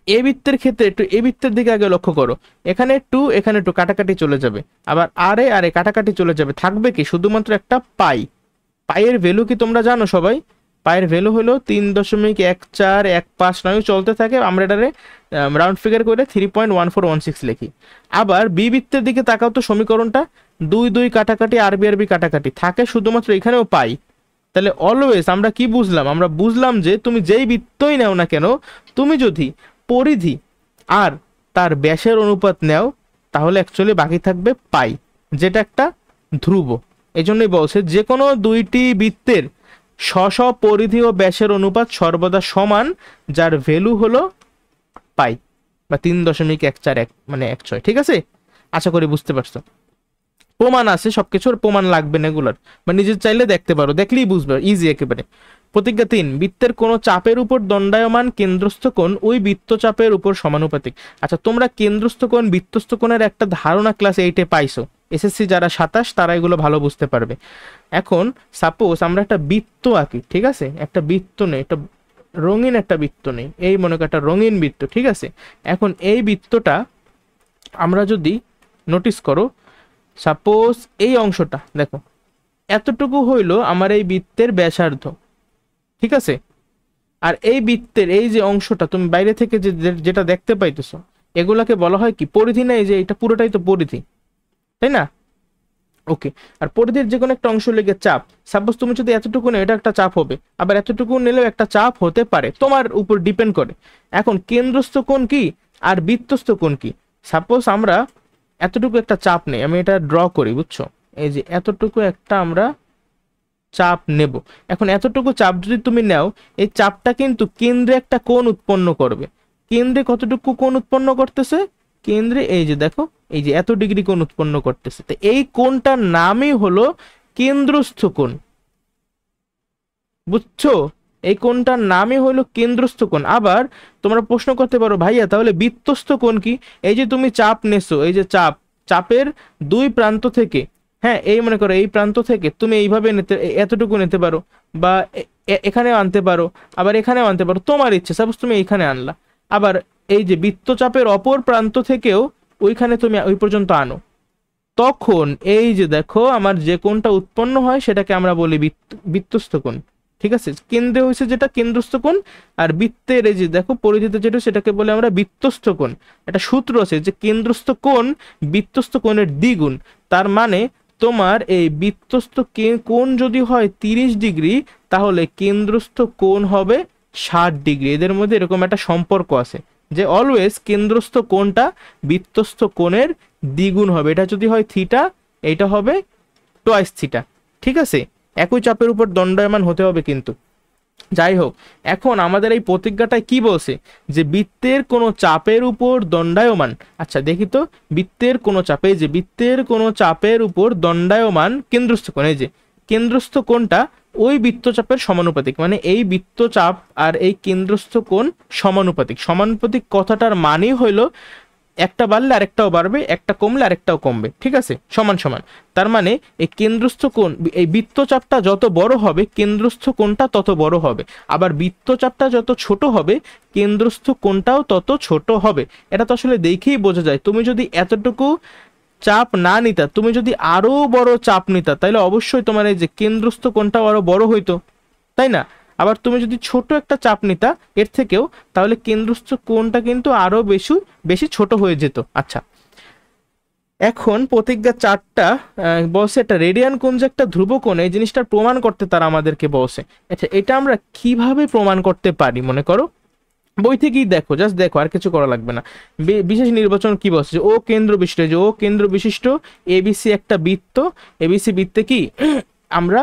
A: এ বৃত্তের ক্ষেত্রে একটু এ বৃত্তের দিকে আগে লক্ষ্য করো, এখানে 2 এখানে 2 কাটাকাটি চলে যাবে, আবার আরে কাটাকাটি চলে যাবে, থাকবে কি? শুধুমাত্র একটা পাই। পাইয়ের ভ্যালু কি তোমরা জানো সবাই? পাইয়ের ভ্যালু হলো 3.1415 চলতে থাকে, আমরা এটারে রাউন্ড ফিগার করে 3.1416 লিখি। আবার বি বৃত্তের দিকে তাকাও তো, সমীকরণটা 2 কাটাকাটি আরবি কাটাকাটি থাকে, শুধুমাত্র এখানেও পাই। তাহলে অলওয়েজ আমরা কি বুঝলাম? আমরা বুঝলাম যে তুমি যেই বৃত্তই নাও না কেন, তুমি যদি পরিধি আর তার ব্যাসের অনুপাত নাও, তাহলে অ্যাকচুয়ালি বাকি থাকবে পাই, যেটা একটা ধ্রুব। এই জন্যই বলছে যে কোনো দুইটি বৃত্তের স্ব পরিধি ও ব্যাসের অনুপাত সর্বদা সমান, যার ভ্যালু হলো পাই বা 3.141 মানে 16। ঠিক আছে, আশা করি বুঝতে পারছো। প্রমাণ আছে, সবকিছুর প্রমাণ লাগবে না এগুলোর, বা নিজে চাইলে দেখতে পারো, দেখলেই বুঝবে, ইজি একেবারে। প্রতিজ্ঞা 3, বৃত্তের কোনো চাপের উপর দণ্ডায়মান কেন্দ্রস্থ কোণ ওই বৃত্তচাপের উপর সমানুপাতিক। আচ্ছা, তোমরা কেন্দ্রস্থ কোণ বৃত্তস্থ কোণের একটা ধারণা ক্লাস 8-এ পাইছো, এসএসসি যারা 27 তারা এগুলো ভালো বুঝতে পারবে। এখন সাপোজ আমরা একটা বৃত্ত আঁকি, ঠিক আছে, একটা বৃত্ত নেই, একটা রঙিন একটা বৃত্ত নেই, এই মনে করো একটা রঙিন বৃত্ত। ঠিক আছে, এখন এই বৃত্তটা আমরা যদি নোটিস করো, সাপোজ এই অংশটা দেখো, এতটুকু হইল আমার এই বৃত্তের ব্যাসার্ধ, ঠিক আছে। আর এই বৃত্তের এই যে অংশটা তুমি বাইরে থেকে যেটা দেখতে পাইতেছো, এগুলাকে বলা হয় কি পরিধি। না, এই যে এটা পুরোটাই তো পরিধি, তাই না? ওকে। আর পরিধির যে কোনো একটা অংশ লেগে চাপ, সাপোজ তুমি যদি এতটুকু নেও, এটা একটা চাপ হবে, আবার এতটুকু নিলেও একটা চাপ হতে পারে, তোমার উপর ডিপেন্ড করে। এখন কেন্দ্রস্থ কোণ কি আর বৃত্তস্থ কোণ কি? সাপোজ আমরা এতটুকু একটা চাপ নেই, আমি এটা ড্র করি, বুঝছো? এই যে এতটুকু একটা আমরা চাপ নেব। এখন এতটুকু চাপ যদি তুমি নাও, এই চাপটা কিন্তু কেন্দ্রে একটা কোণ উৎপন্ন করবে। কেন্দ্রে কতটুকু কোণ উৎপন্ন করতেছে? কেন্দ্রে এই যে দেখো, এই যে এত ডিগ্রি কোণ উৎপন্ন করতেছে। তো এই কোণটার নামই হলো কেন্দ্রস্থ কোণ, বুঝছো? এই কোণটার নামই হলো কেন্দ্রস্থ কোণ। আবার তোমরা প্রশ্ন করতে পারো, ভাইয়া তাহলে বৃত্তস্থ কোণ কি? এই যে তুমি চাপ নেছো, এই যে চাপের দুই প্রান্ত থেকে, হ্যাঁ, এই মনে করো এই প্রান্ত থেকে তুমি এইভাবে নিতে, এতটুকু নিতে পারো, বা এখানেও আনতে পারো, আবার এখানেও আনতে পারো, তোমার ইচ্ছে। সাপোজ তুমি এইখানে আনলা, আবার এই যে বৃত্তচাপের অপর প্রান্ত থেকেও ওইখানে তুমি ওই পর্যন্ত আনো, তখন এই যে দেখো আমার যে কোণটা উৎপন্ন হয় সেটাকে আমরা বলি বৃত্তস্থ কোণ, ঠিক আছে। কেন্দ্রে হয়েছে যেটা কেন্দ্রস্থ কোণ, আর বৃত্তের এই যে দেখো পরিধিতে যেটা, সেটাকে বলে আমরা বৃত্তস্থ কোণ। একটা সূত্র আছে যে কেন্দ্রস্থ কোণ বৃত্তস্থ কোণের দ্বিগুণ। তার মানে তোমার এই বৃত্তস্থ কোণ যদি হয় 30 ডিগ্রি, তাহলে কেন্দ্রস্থ কোণ হবে 60 ডিগ্রি। এদের মধ্যে এরকম একটা সম্পর্ক আছে যে অলওয়েজ কেন্দ্রস্থ কোণটা বৃত্তস্থ কোণের দ্বিগুণ হবে। এটা যদি হয় থিটা, এইটা হবে টোয়াইস থিটা, ঠিক আছে। একই চাপের উপর দণ্ডায়মান হতে হবে কিন্তু। যাই হোক, এখন আমাদের এই প্রতিজ্ঞাটায় কি বলছে? যে বৃত্তের কোনো চাপের উপর দণ্ডায়মান, আচ্ছা দেখি তো, বৃত্তের কোনো চাপে, যে বৃত্তের কোনো চাপের উপর দণ্ডায়মান কেন্দ্রস্থ কোণ, এই যে কেন্দ্রস্থ কোণটা ওই বৃত্তচাপের সমানুপাতিক। মানে এই বৃত্তচাপ আর এই কেন্দ্রস্থ কোণ সমানুপাতিক। সমানুপাতিক কথাটার মানেই হইলো একটা বাড়লে আরেকটাও বাড়বে, একটা কমলে আরেকটাও কমবে, ঠিক আছে, সমান সমান। তার মানে এই কেন্দ্রস্থ কোণ, এই বৃত্তচাপটা যত বড় হবে কেন্দ্রস্থ কোণটা তত বড় হবে, আবার বৃত্তচাপটা যত ছোট হবে কেন্দ্রস্থ কোণটাও তত ছোট হবে। এটা তো আসলে দেখেই বোঝা যায়। তুমি যদি এতটুকু চাপ না নিতা, তুমি যদি আরো বড় চাপ নিতা, তাহলে অবশ্যই তোমার এই যে কেন্দ্রস্থ কোণটাও আরো বড় হইতো, তাই না? আবার তুমি যদি ছোট একটা চাপ নিতা এর থেকেও, তাহলে কেন্দ্রস্থ কোণটা কিন্তু আরো বেশি বেশি ছোট হয়ে যেত। আচ্ছা, এখন প্রতিজ্ঞা 4টা বলছে একটা রেডিয়ান কোণ যে একটা ধ্রুব কোণ, এই জিনিসটা প্রমাণ করতে তারা আমাদেরকে বলছে। আচ্ছা, এটা আমরা কিভাবে প্রমাণ করতে পারি? মনে করো বই থেকেই দেখো, জাস্ট দেখো, আর কিছু করা লাগবে না। বিশেষ নির্বাচন কি বলছে? ও কেন্দ্র বিশিষ্ট, যে ও কেন্দ্র বিশিষ্ট এবিসি একটা বৃত্ত। এবিসি বৃত্তে কি আমরা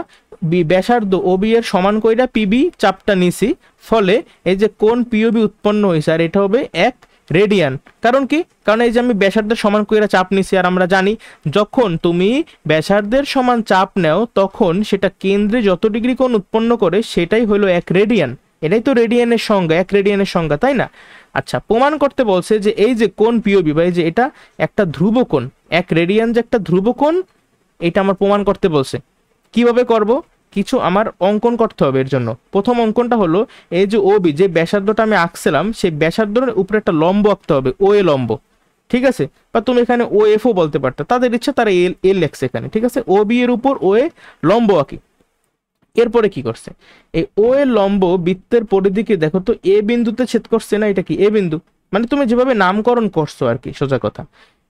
A: ব্যাসার্ধ ওবি এর সমান কইরা পিবি চাপটা নিছি, ফলে এই যে কোণ পিওবি উৎপন্ন হয়েছে, আর এটা হবে 1 রেডিয়ান। কারণ কি? কারণ এই যে আমি ব্যাসার্ধের সমান কইরা চাপ নিছি, আর আমরা জানি যখন তুমি ব্যাসার্ধের সমান চাপ নাও তখন সেটা কেন্দ্রে যত ডিগ্রি কোণ উৎপন্ন করে সেটাই হলো 1 রেডিয়ান। এটাই তো রেডিয়ানের সংজ্ঞা, 1 রেডিয়ানের সংজ্ঞা, তাই না? আচ্ছা, প্রমাণ করতে বলছে যে এই যে কোণ পিওবি, বা এই যে এটা একটা ধ্রুব কোণ, 1 রেডিয়ান যে একটা ধ্রুব কোণ, এটা আমার প্রমাণ করতে বলছে। কিভাবে করব? কিছু আমার অঙ্কন করতে হবে। এর জন্য প্রথম অঙ্কনটা হলো এই যে ওবি, যে ব্যাসার্ধটা আমি আঁকছিলাম সেই ব্যাসার্ধের উপরে একটা লম্ব আঁকতে হবে, ও এ লম্ব, ঠিক আছে। বা তুমি এখানে ও এফ ও বলতে পারতো, তাদের ইচ্ছা তারা এল এল লেখছে এখানে, ঠিক আছে। ও বি এর উপর ও এ লম্ব আঁকি। এরপরে কি করছে? এই ও এর লম্ব বৃত্তের পরিধিকে দেখো তো এ বিন্দুতে ছেদ করছে না? এটা কি এ বিন্দু? মানে তুমি যেভাবে নামকরণ করছো আর কি, সোজা কথা।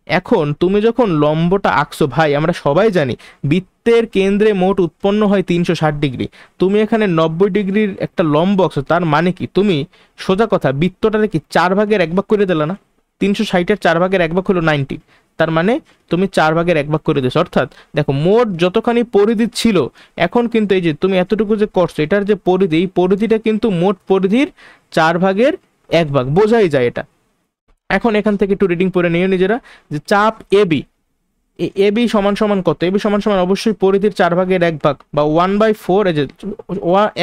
A: এখন তুমি যখন লম্বটা আঁকছো, ভাই আমরা সবাই জানি বৃত্তের কেন্দ্রে মোট উৎপন্ন হয় 360 ডিগ্রি। তুমি এখানে 90 ডিগ্রির একটা লম্ব আঁকছো, তার মানে কি তুমি সোজা কথা বৃত্তটাকে কি 4/1 করে দিলে না? 360-এর 4/1 হলো 90। তার মানে তুমি 4/1 করে দিছো। অর্থাৎ দেখো মোট যতখানি পরিধি ছিল, এখন কিন্তু এই যে তুমি এতটুকু যে করছো, এটার যে পরিধি, এই পরিধিটা কিন্তু মোট পরিধির 4/1 বোঝাই যায় এটা। এখন এখান থেকে একটু রিডিং পড়ে নিও নিজেরা, যে চাপ এবি, এবি সমান সমান কত? এবি সমান সমান অবশ্যই পরিধির 4/1 বা 1/4। এই যে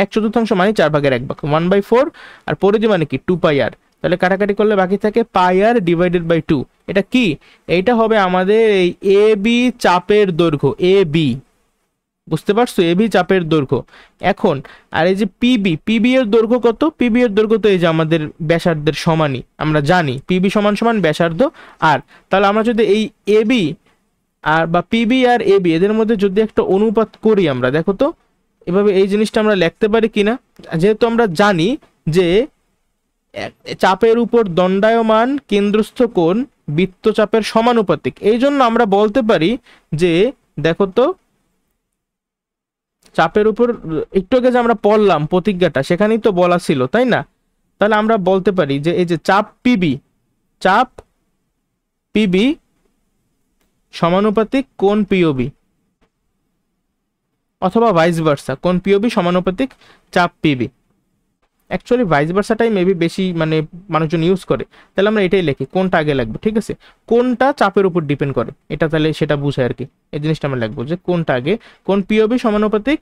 A: 1/4 মানে 4/1, 1/4, আর পরিধি মানে কি 2πr। তাহলে কাটাকাটি করলে বাকি থাকে πr ডিভাইডেড বাই 2। এটা কি? এইটা হবে আমাদের এই এ বি চাপের দৈর্ঘ্য, এ বি, বুঝতে পারছো, এবি চাপের দৈর্ঘ্য। এখন আর এই যে পিবি, পিবি এর দৈর্ঘ্য কত? পিবি এর দৈর্ঘ্য তো এই যে আমাদের ব্যাসার্ধের সমানই, আমরা জানি পিবি সমান সমান ব্যাসার্ধ আর। তাহলে আমরা যদি এই এবি আর বা পিবি আর এবি এদের মধ্যে যদি একটা অনুপাত করি আমরা, দেখো তো এভাবে এই জিনিসটা আমরা লিখতে পারি কিনা। যেহেতু আমরা জানি যে চাপের উপর দণ্ডায়মান কেন্দ্রস্থ কোণ বৃত্তচাপের সমানুপাতিক, এই জন্য আমরা বলতে পারি যে দেখো তো চাপের উপর, একটু আগে যে আমরা পড়লাম প্রতিজ্ঞাটা সেখানেই তো বলা ছিল তাই না। তাহলে আমরা বলতে পারি যে এই যে চাপ পিবি সমানুপাতিক কোণ পিওবি, অথবা ভাইস ভার্সা, কোণ পিওবি সমানুপাতিক চাপ পিবি। অ্যাকচুয়ালি ভাইস ভার্সাটাই মেবি বেশি মানে মানুষজন ইউজ করে। তাহলে আমরা এটাই লিখি, কোনটা আগে লাগবে, ঠিক আছে, কোনটা চাপের উপর ডিপেন্ড করে এটা, তাহলে সেটা বুঝায় আর কি। এই জিনিসটা আমরা লিখবো যে কোনটা আগে, কোন পিওবি সমানুপাতিক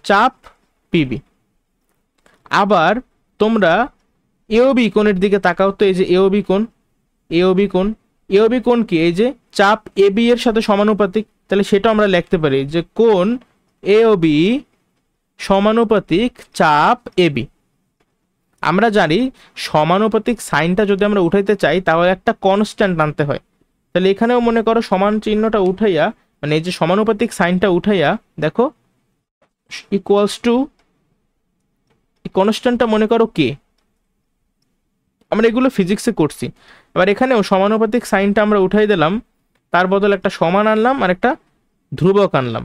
A: চাপ পিবি। আবার তোমরা এওবি কোণের দিকে তাকাও তো, এই যে এওবি কোণ, এওবি কোণ কি, এই যে চাপ এবি এর সাথে সমানুপাতিক, তাহলে সেটা আমরা লিখতে পারি যে কোণ এওবি সমানুপাতিক চাপ এবি। আমরা জানি সমানুপাতিক সাইনটা যদি আমরা উঠাইতে চাই তাহলে একটা কনস্ট্যান্ট আনতে হয়। তাহলে এখানেও মনে করো সমান চিহ্নটা উঠাইয়া, মানে এই যে সমানুপাতিক সাইনটা উঠাইয়া দেখো ইকুয়ালস টু কনস্ট্যান্টটা মনে করো কে, আমরা এগুলো ফিজিক্সে করছি। এবার এখানেও সমানুপাতিক সাইনটা আমরা উঠাই দিলাম, তার বদলে একটা সমান আনলাম আর একটা ধ্রুবক আনলাম,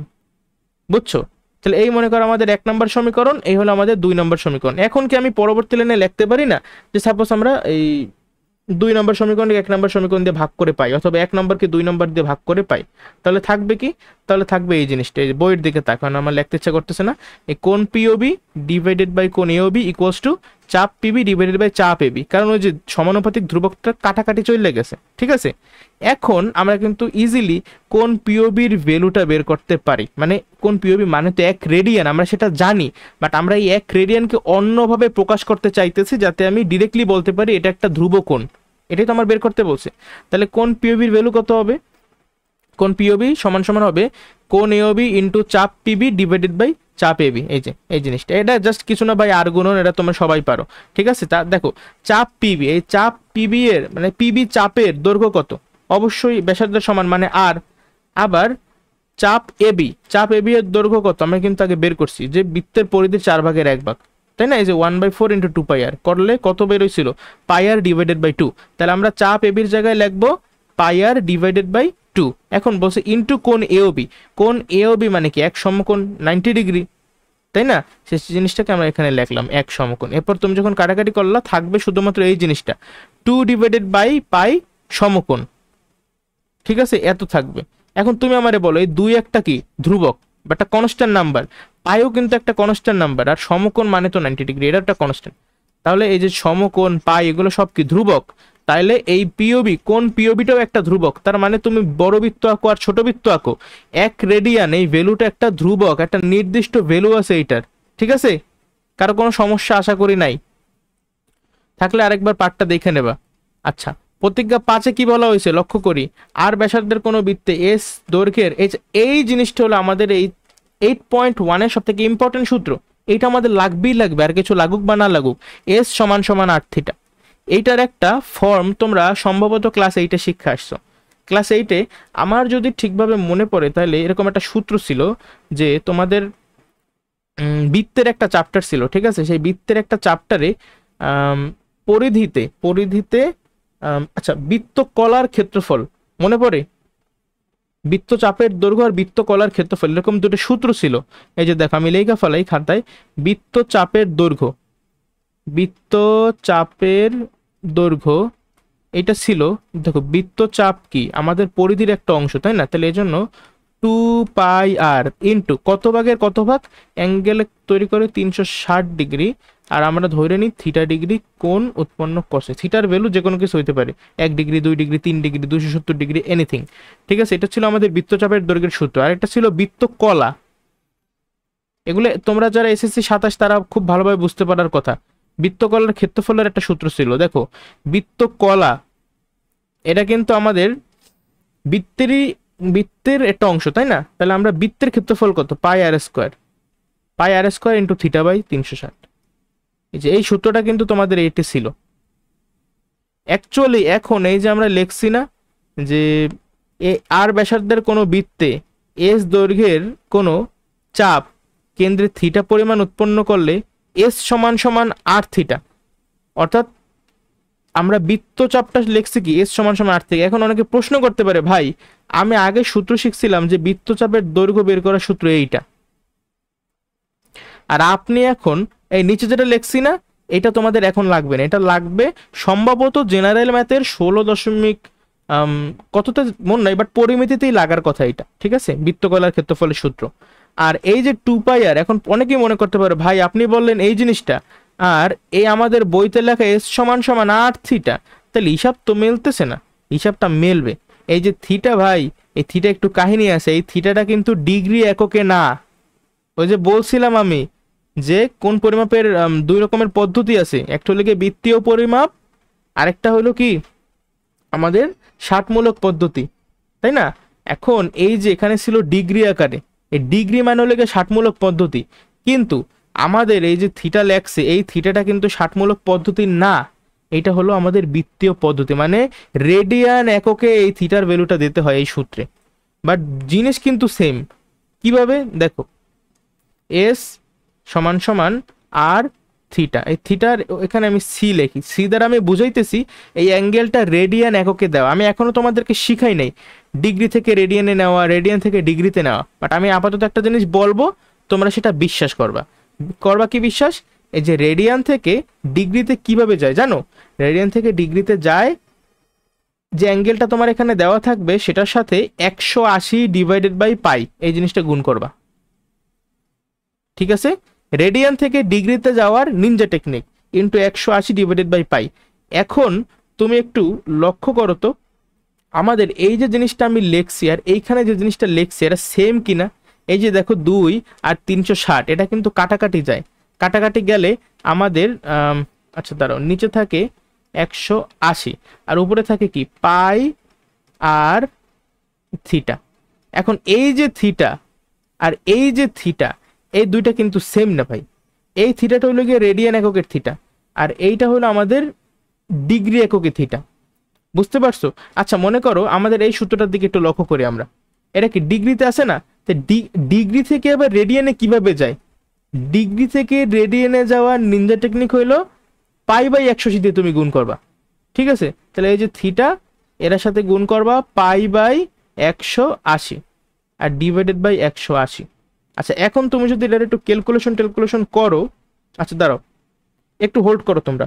A: বুঝছো। তাহলে এই মনে করো আমাদের 1 নম্বর সমীকরণ, এই হলো আমাদের 2 নম্বর সমীকরণ। এখন কি আমি পরবর্তী লাইনে লিখতে পারি না যে সাপোজ আমরা এই 2 নম্বর সমীকরণকে 1 নম্বর সমীকরণ দিয়ে ভাগ করে পাই, অথবা 1 নম্বরকে 2 নম্বর দিয়ে ভাগ করে পাই, তাহলে থাকবে কি, তাহলে থাকবে এই জিনিসটা, এই বইয়ের দিকে তাকান, আমার লিখতে ইচ্ছা করতেছে না। এই কোণ পিওবি ডিভাইডেড বাই কোণ এওবি ইকুয়ালস টু চাপ পিবি ডিভাইডেড বাই চাপ এবি, কারণ ওই যে সমানুপাতিক ধ্রুবকটা কাটাকাটি চলে গেছে, ঠিক আছে। এখন আমরা কিন্তু ইজিলি কোণ পিওবির ভ্যালুটা বের করতে পারি, মানে কোণ পিওবি মানে তো 1 রেডিয়ান, আমরা সেটা জানি, বাট আমরা এই 1 রেডিয়ানকে অন্যভাবে প্রকাশ করতে চাইতেছি যাতে আমি ডিরেক্টলি বলতে পারি এটা একটা ধ্রুব কোণ, এটাই তো আমার বের করতে বলছে। তাহলে কোণ পিওবির ভ্যালু কত হবে, কোণ পিওবি সমান সমান হবে কোণ এওবি ইন্টু চাপ পিবি ডিভাইডেড বাই চাপ এবি। এই যে এই জিনিসটা, এটা জাস্ট কিছু না ভাই, আর গুণন, এটা তোমরা সবাই পারো, ঠিক আছে। তা দেখো চাপ পিবি, এই চাপ পিবি এর মানে পিবি চাপের দৈর্ঘ্য কত, অবশ্যই ব্যাসার্ধের সমান মানে আর। আবার চাপ এবি এর দৈর্ঘ্য কত, আমরা কিন্তু আগে বের করছি যে বৃত্তের পরিধির 4/1 তাই না। এই যে 1/4 ইন্টু 2 পাই আর করলে কত বের হয়েছিল, পাই আর ডিভাইডেড বাই 2। তাহলে আমরা চাপ এবির জায়গায় লিখবো পাই আর ডিভাইডেড বাই 2। এখন বলছে ইন্টু কোণ এওবি, কোণ এওবি মানে কি 1 সমকোণ 90 ডিগ্রি, তাই না। সেই জিনিসটাকে আমরা এখানে লিখলাম 1 সমকোণ। এরপর তুমি যখন কাটাকাটি করলা থাকবে শুধুমাত্র এই জিনিসটা 2 ডিভাইডেড বাই পাই সমকোণ, ঠিক আছে, এত থাকবে। এখন তুমি আমারে বলো এই 2 একটা কি ধ্রুবক বা একটা কনস্ট্যান্ট নাম্বার, পাইও কিন্তু একটা কনস্ট্যান্ট নাম্বার, আর সমকোণ মানে তো 90 ডিগ্রি, এটা একটা কনস্ট্যান্ট। তাহলে এই যে সমকোণ পাই এগুলো সব কি ধ্রুবক, তাইলে এই পিওবি কোণ পিওবিটাও একটা ধ্রুবক। তার মানে তুমি বড় বৃত্ত আঁকো আর ছোট বৃত্ত আঁকো, 1 রেডিয়ান এই ভ্যালুটা একটা ধ্রুবক, একটা নির্দিষ্ট ভ্যালু আছে এইটার, ঠিক আছে। কারো কোনো সমস্যা আশা করি নাই, থাকলে আরেকবার পার্টটা দেখে নেবা। আচ্ছা, প্রতিজ্ঞা 5-এ কি বলা হয়েছে লক্ষ্য করি, আর ব্যাসার্ধের কোনো বৃত্তে এস দৈর্ঘ্যের এই জিনিসটা হলো আমাদের এই 8.1 এর সব থেকে ইম্পর্টেন্ট সূত্র, এইটা আমাদের লাগবেই লাগবে, আর কিছু লাগুক বা না লাগুক, এস সমান সমান আর থিটা। এইটার একটা ফর্ম তোমরা সম্ভবত ক্লাস 8-এ শিক্ষা আসছো। ক্লাস 8-এ আমার যদি ঠিকভাবে মনে পড়ে তাহলে এরকম একটা সূত্র ছিল যে তোমাদের বৃত্তের একটা চ্যাপ্টার ছিল, ঠিক আছে। সেই বৃত্তের একটা চ্যাপ্টারে পরিধিতে আচ্ছা বৃত্তকলার ক্ষেত্রফল মনে পড়ে, বৃত্তচাপের দৈর্ঘ্য আর বৃত্তকলার ক্ষেত্রফল, এরকম দুটো সূত্র ছিল। এই যে দেখো আমি লেখা ফেলাই খাতায়, বৃত্তচাপের দৈর্ঘ্য এটা ছিল, দেখো বৃত্তচাপ কি আমাদের পরিধির একটা অংশ, তাই না। তাহলে এই জন্য 2 পাই আর ইন্টু কত ভাগের কত ভাগ, অ্যাঙ্গেল তৈরি করে 360 ডিগ্রি, আর আমরা ধরে নিই থিটা ডিগ্রি কোণ উৎপন্ন করছে। থিটার ভ্যালু যে কোনো কিছু হইতে পারে, 1 degree 2 degree 3 degree 270 degree anything, ঠিক আছে। এটা ছিল আমাদের বৃত্তচাপের দৈর্ঘ্যের সূত্র। আর এটা ছিল বৃত্তকলা, এগুলো তোমরা যারা এসএসসি 27 তারা খুব ভালোভাবে বুঝতে পারার কথা। বৃত্তকলার ক্ষেত্রফলের একটা সূত্র ছিল, দেখো বৃত্তকলা এটা কিন্তু আমাদের বৃত্তেরই বৃত্তের একটা অংশ, তাই না? তাহলে আমরা বৃত্তের ক্ষেত্রফল কত, pi r square, pi r square into theta by 360। এই যে এই সূত্রটা কিন্তু তোমাদের এইটি ছিল অ্যাকচুয়ালি। এখন এই যে আমরা লিখছি না যে আর ব্যাসার্ধের কোনো বৃত্তে এস দৈর্ঘ্যের কোনো চাপ কেন্দ্রে থিটা পরিমাণ উৎপন্ন করলে এস সমান সমান আর থিটা, অর্থাৎ আমরা বৃত্তচাপটা লিখছি কি এস সমান সমান আর থিটা। এখন অনেকে প্রশ্ন করতে পারে, ভাই আমি আগে সূত্র শিখছিলাম যে বৃত্তচাপের দৈর্ঘ্য বের করার সূত্র এইটা, আর আপনি এখন এই নিচে যেটা লিখছি না এটা তোমাদের এখন লাগবে না, এটা লাগবে সম্ভবত জেনারেল ম্যাথের 16 কতটা মন নাই, বাট পরিমিতিতেই লাগার কথা এটা, ঠিক আছে, বৃত্তকলার ক্ষেত্রফলের সূত্র। আর এই যে 2 পাই আর, এখন অনেকেই মনে করতে পারে ভাই আপনি বললেন এই জিনিসটা, আর এই আমাদের বইতে লেখা এস সমান সমান আর থিটা, তাহলে হিসাব তো মেলতেছে না। হিসাবটা মেলবে। এই যে থিটা ভাই, এই থিটা একটু কাহিনী আছে, এই থিটাটা কিন্তু ডিগ্রি এককে না। ওই যে বলছিলাম আমি যে কোন পরিমাপের দুই রকমের পদ্ধতি আছে, একটা হলো কি বৃত্তীয় পরিমাপ, আরেকটা হলো কি আমাদের ষাটমূলক পদ্ধতি, তাই না? এখন এই যে এখানে ছিল ডিগ্রি আকারে, এই ডিগ্রি মানে হলো কি ষাটমূলক পদ্ধতি, কিন্তু আমাদের এই যে থিটা লেখছে এই থিটাটা কিন্তু ষাটমূলক পদ্ধতি না, এটা হলো আমাদের বৃত্তীয় পদ্ধতি, মানে রেডিয়ান এককে এই থিটার ভ্যালুটা দিতে হয় এই সূত্রে। বাট জিনিস কিন্তু সেম। কিভাবে দেখো, এস সমান সমান আর থিটা, এই থিটার এখানে আমি সি লিখি, সি দ্বারা আমি বুঝাইতেছি এই অ্যাঙ্গেলটা রেডিয়ান এককে দেওয়া। আমি এখনো তোমাদেরকে শিখাই নাই ডিগ্রি থেকে রেডিয়ানে নেওয়া, রেডিয়ান থেকে ডিগ্রিতে নেওয়া, বাট আমি আপাতত একটা জিনিস বলবো, তোমরা সেটা বিশ্বাস করবা। করবা কি বিশ্বাস? এই যে রেডিয়ান থেকে ডিগ্রিতে কিভাবে যায় জানো? রেডিয়ান থেকে ডিগ্রিতে যায়, যে অ্যাঙ্গেলটা তোমার এখানে দেওয়া থাকবে সেটার সাথে 180 ডিভাইডেড বাই পাই এই জিনিসটা গুণ করবা, ঠিক আছে? রেডিয়ান থেকে ডিগ্রিতে যাওয়ার ninja technique into 180 divided by pi. এখন তুমি একটু লক্ষ্য করো তো আমাদের এই যে জিনিসটা আমি লিখছি আর এইখানে যে জিনিসটা লিখছি এটা সেম কিনা। এই যে দেখো 2 আর 360 এটা কিন্তু কাটাকাটি যায়, কাটাকাটি গেলে আমাদের আচ্ছা দাঁড়াও, নিচে থাকে 180 আর উপরে থাকে কি পাই আর থিটা। এখন এই যে থিটা আর এই যে থিটা, এই দুইটা কিন্তু সেম না ভাই। এই থিটাটা হলো গিয়ে রেডিয়ান এককের থিটা, আর এইটা হলো আমাদের ডিগ্রি এককে থিটা। বুঝতে পারছো? আচ্ছা মনে করো আমাদের এই সূত্রটার দিকে একটু লক্ষ্য করি আমরা, এটা কি ডিগ্রিতে আছে না? তো ডিগ্রি থেকে আবার রেডিয়ানে কিভাবে যায়? ডিগ্রি থেকে রেডিয়ানে যাওয়ার নিনজা টেকনিক হইলো পাই বাই 180 দিয়ে তুমি গুণ করবা, ঠিক আছে? তাহলে এই যে থিটা এর সাথে গুণ করবা পাই বাই 180 আর ডিভাইডেড বাই 180। আচ্ছা এখন তুমি যদি এটা একটু ক্যালকুলেশন করো, আচ্ছা দাঁড়াও একটু হোল্ড করো তোমরা।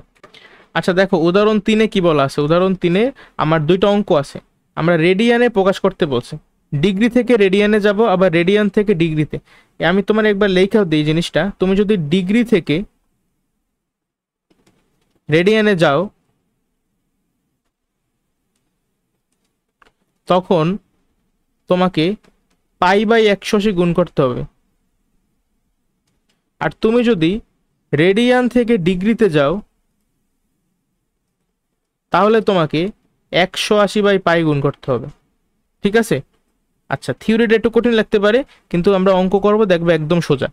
A: আচ্ছা দেখো উদাহরণ 3-এ কি বলা আছে, উদাহরণ 3-এ আমার দুইটা অঙ্ক আছে, আমরা রেডিয়ানে প্রকাশ করতে বলছে। ডিগ্রি থেকে রেডিয়ানে যাব, আবার রেডিয়ান থেকে ডিগ্রিতে। আমি তোমার একবার লেখাও দিই জিনিসটা, তুমি যদি ডিগ্রি থেকে রেডিয়ানে যাও তখন তোমাকে পাই বাই 180 গুণ করতে হবে, আর তুমি যদি রেডিয়ান থেকে ডিগ্রিতে যাও তাহলে তোমাকে 180 বাই পাই গুণ করতে হবে, ঠিক আছে? আচ্ছা থিওরিটা একটু কঠিন লাগতে পারে, কিন্তু আমরা অঙ্ক করব দেখবো একদম সোজা।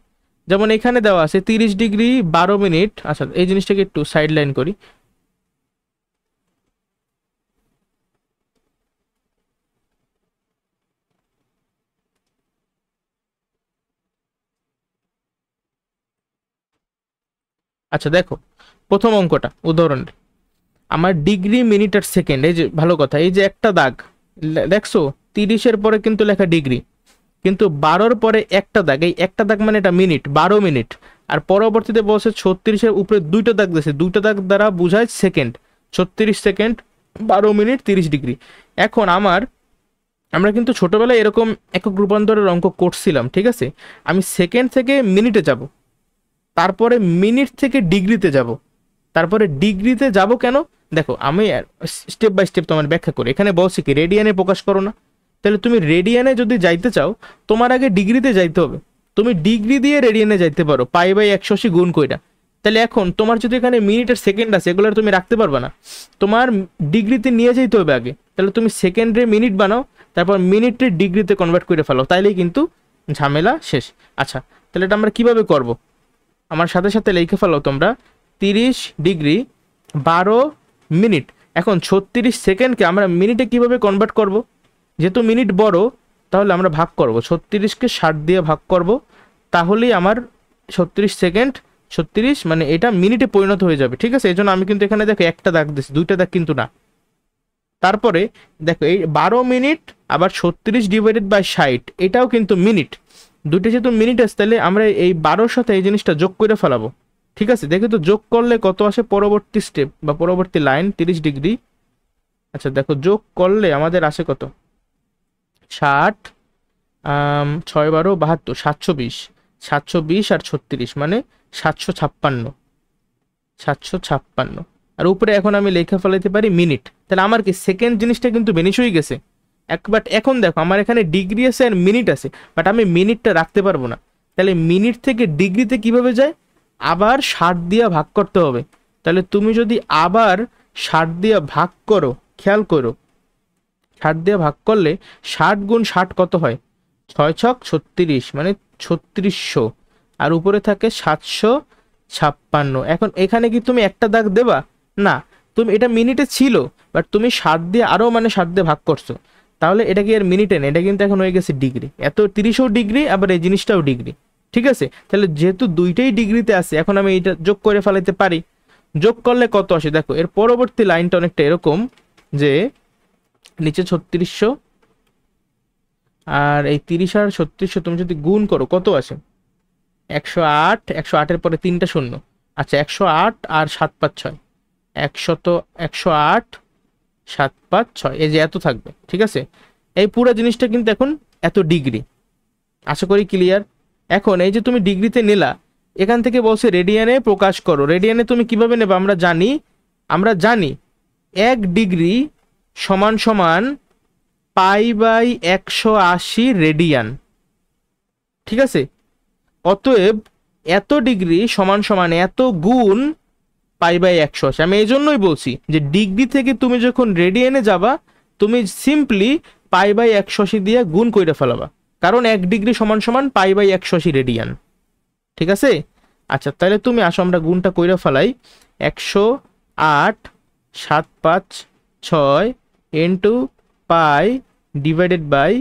A: যেমন এখানে দেওয়া আছে 30 ডিগ্রি 12 মিনিট। আচ্ছা এই জিনিসটাকে একটু সাইড লাইন করি। আচ্ছা দেখো প্রথম অঙ্কটা উদাহরণের, আমার ডিগ্রি মিনিট আর সেকেন্ড, এই যে ভালো কথা, এই যে একটা দাগ দেখছো 30-এর পরে কিন্তু লেখা ডিগ্রি, কিন্তু 12-র পরে একটা দাগ, এই একটা দাগ মানে এটা মিনিট, 12 মিনিট। আর পরবর্তীতে বলছে 36-এর উপরে দুইটা দাগ দিয়েছে, দুইটা দাগ দ্বারা বোঝায় সেকেন্ড, 36 সেকেন্ড 12 মিনিট 30 ডিগ্রি। এখন আমরা কিন্তু ছোটবেলায় এরকম একক রূপান্তরের অঙ্ক করছিলাম, ঠিক আছে? আমি সেকেন্ড থেকে মিনিটে যাব, তারপরে মিনিট থেকে ডিগ্রিতে যাব, তারপরে ডিগ্রিতে যাব কেন দেখো, আমি স্টেপ বাই স্টেপ তোমার ব্যাখ্যা করি। এখানে বলছি কি রেডিয়ানে প্রকাশ করো না, তাহলে তুমি রেডিয়ানে যদি যাইতে চাও তোমার আগে ডিগ্রিতে যাইতে হবে। তুমি ডিগ্রি দিয়ে রেডিয়ানে যাইতে পারো পাই বাই 180 গুণ কইরা। তাহলে এখন তোমার যদি এখানে মিনিট আর সেকেন্ড আছে এগুলো তুমি রাখতে পারবে না, তোমার ডিগ্রিতে নিয়ে যাইতে হবে আগে। তাহলে তুমি সেকেন্ডে মিনিট বানাও, তারপর মিনিটে ডিগ্রিতে কনভার্ট করে ফেলো, তাইলেই কিন্তু ঝামেলা শেষ। আচ্ছা, তাহলে এটা আমরা কিভাবে করব? আমার সাথে সাথে লিখে ফেলো তোমরা 30 ডিগ্রি 12 মিনিট। এখন 36 সেকেন্ডকে আমরা মিনিটে কিভাবে কনভার্ট করব? যেহেতু মিনিট বড়, তাহলে আমরা ভাগ করব, 36কে 60 দিয়ে ভাগ করব, তাহলেই আমার 36 সেকেন্ড 36 মানে এটা মিনিটে পরিণত হয়ে যাবে। ঠিক আছে, এই জন্য আমি কিন্তু এখানে দেখো একটা দাগ দিচ্ছি, দুইটা দাগ কিন্তু না। তারপরে দেখো এই 12 মিনিট আবার 36 ডিভাইডেড বাই 60, এটাও কিন্তু মিনিট। দুইটা যেহেতু মিনিট আছে, তাহলে আমরা এই 12-র সাথে এই জিনিসটা যোগ করে ফেলাবো। ঠিক আছে, দেখো তো যোগ করলে কত আসে পরবর্তী স্টেপ বা পরবর্তী লাইন 30 ডিগ্রি। আচ্ছা দেখো, যোগ করলে আমাদের আসে কত? 60 6 12 72 720, 720 আর 36 মানে 756, 756। আর উপরে এখন আমি লেখা ফেলাইতে পারি মিনিট। তাহলে আমার কি সেকেন্ড জিনিসটা কিন্তু বেনিশ হয়ে গেছে। বাট এখন দেখো আমার এখানে ডিগ্রি আছে আর মিনিট আছে, বাট আমি মিনিটটা রাখতে পারবো না। তাহলে মিনিট থেকে ডিগ্রিতে কিভাবে যায়? আবার 60 দিয়ে ভাগ করতে হবে। তাহলে তুমি যদি আবার 60 দিয়ে ভাগ করো, খেয়াল করো, 60 দিয়ে ভাগ করলে 60 গুণ 60 কত হয়? 6 ছক 36 মানে 3600, আর উপরে থাকে 756। এখন এখানে কি তুমি একটা দাগ দেবা? না, তুমি এটা মিনিটে ছিল, বাট তুমি 7 দিয়ে আরও মানে 7 দিয়ে ভাগ করছো, তাহলে এটা কি আর মিনিটে নেই, এটা কিন্তু এখন হয়ে গেছে ডিগ্রি। এত 30ও ডিগ্রি, আবার এই জিনিসটাও ডিগ্রি। ঠিক আছে, তাহলে যেহেতু দুইটাই ডিগ্রিতে আছে, এখন আমি এটা যোগ করে ফেলাইতে পারি। যোগ করলে কত আসে দেখো, এর পরবর্তী লাইনটা অনেকটা এরকম যে নিচে 3600 আর এই 30 আর 3600 তুমি যদি গুণ করো কত আসে? 108, 108-এর পরে 3টা শূন্য। আচ্ছা, 108 আর 756, 108 756, এই যে এত থাকবে। ঠিক আছে, এই পুরো জিনিসটা কিন্তু এখন এত ডিগ্রি। আশা করি ক্লিয়ার। এখন এই যে তুমি ডিগ্রিতে নিলা, এখান থেকে বলছে রেডিয়ানে প্রকাশ করো। রেডিয়ানে তুমি কিভাবে নেবে? আমরা জানি 1 ডিগ্রি সমান সমান π/180 রেডিয়ান। ঠিক আছে, অতএব এত ডিগ্রি সমান সমান এত গুণ π/180। আমি এই জন্যই বলছি যে ডিগ্রি থেকে তুমি যখন রেডিয়ানে যাবা, তুমি সিম্পলি π/180 দিয়ে গুণ করে ফেলাবা, কারণ 1 ডিগ্রি সমান সমান π/180 রেডিয়ান। ঠিক আছে, আচ্ছা তাহলে তুমি আসো আমরা গুণটা কইরা ফেলাই। 108 756 into pi divided by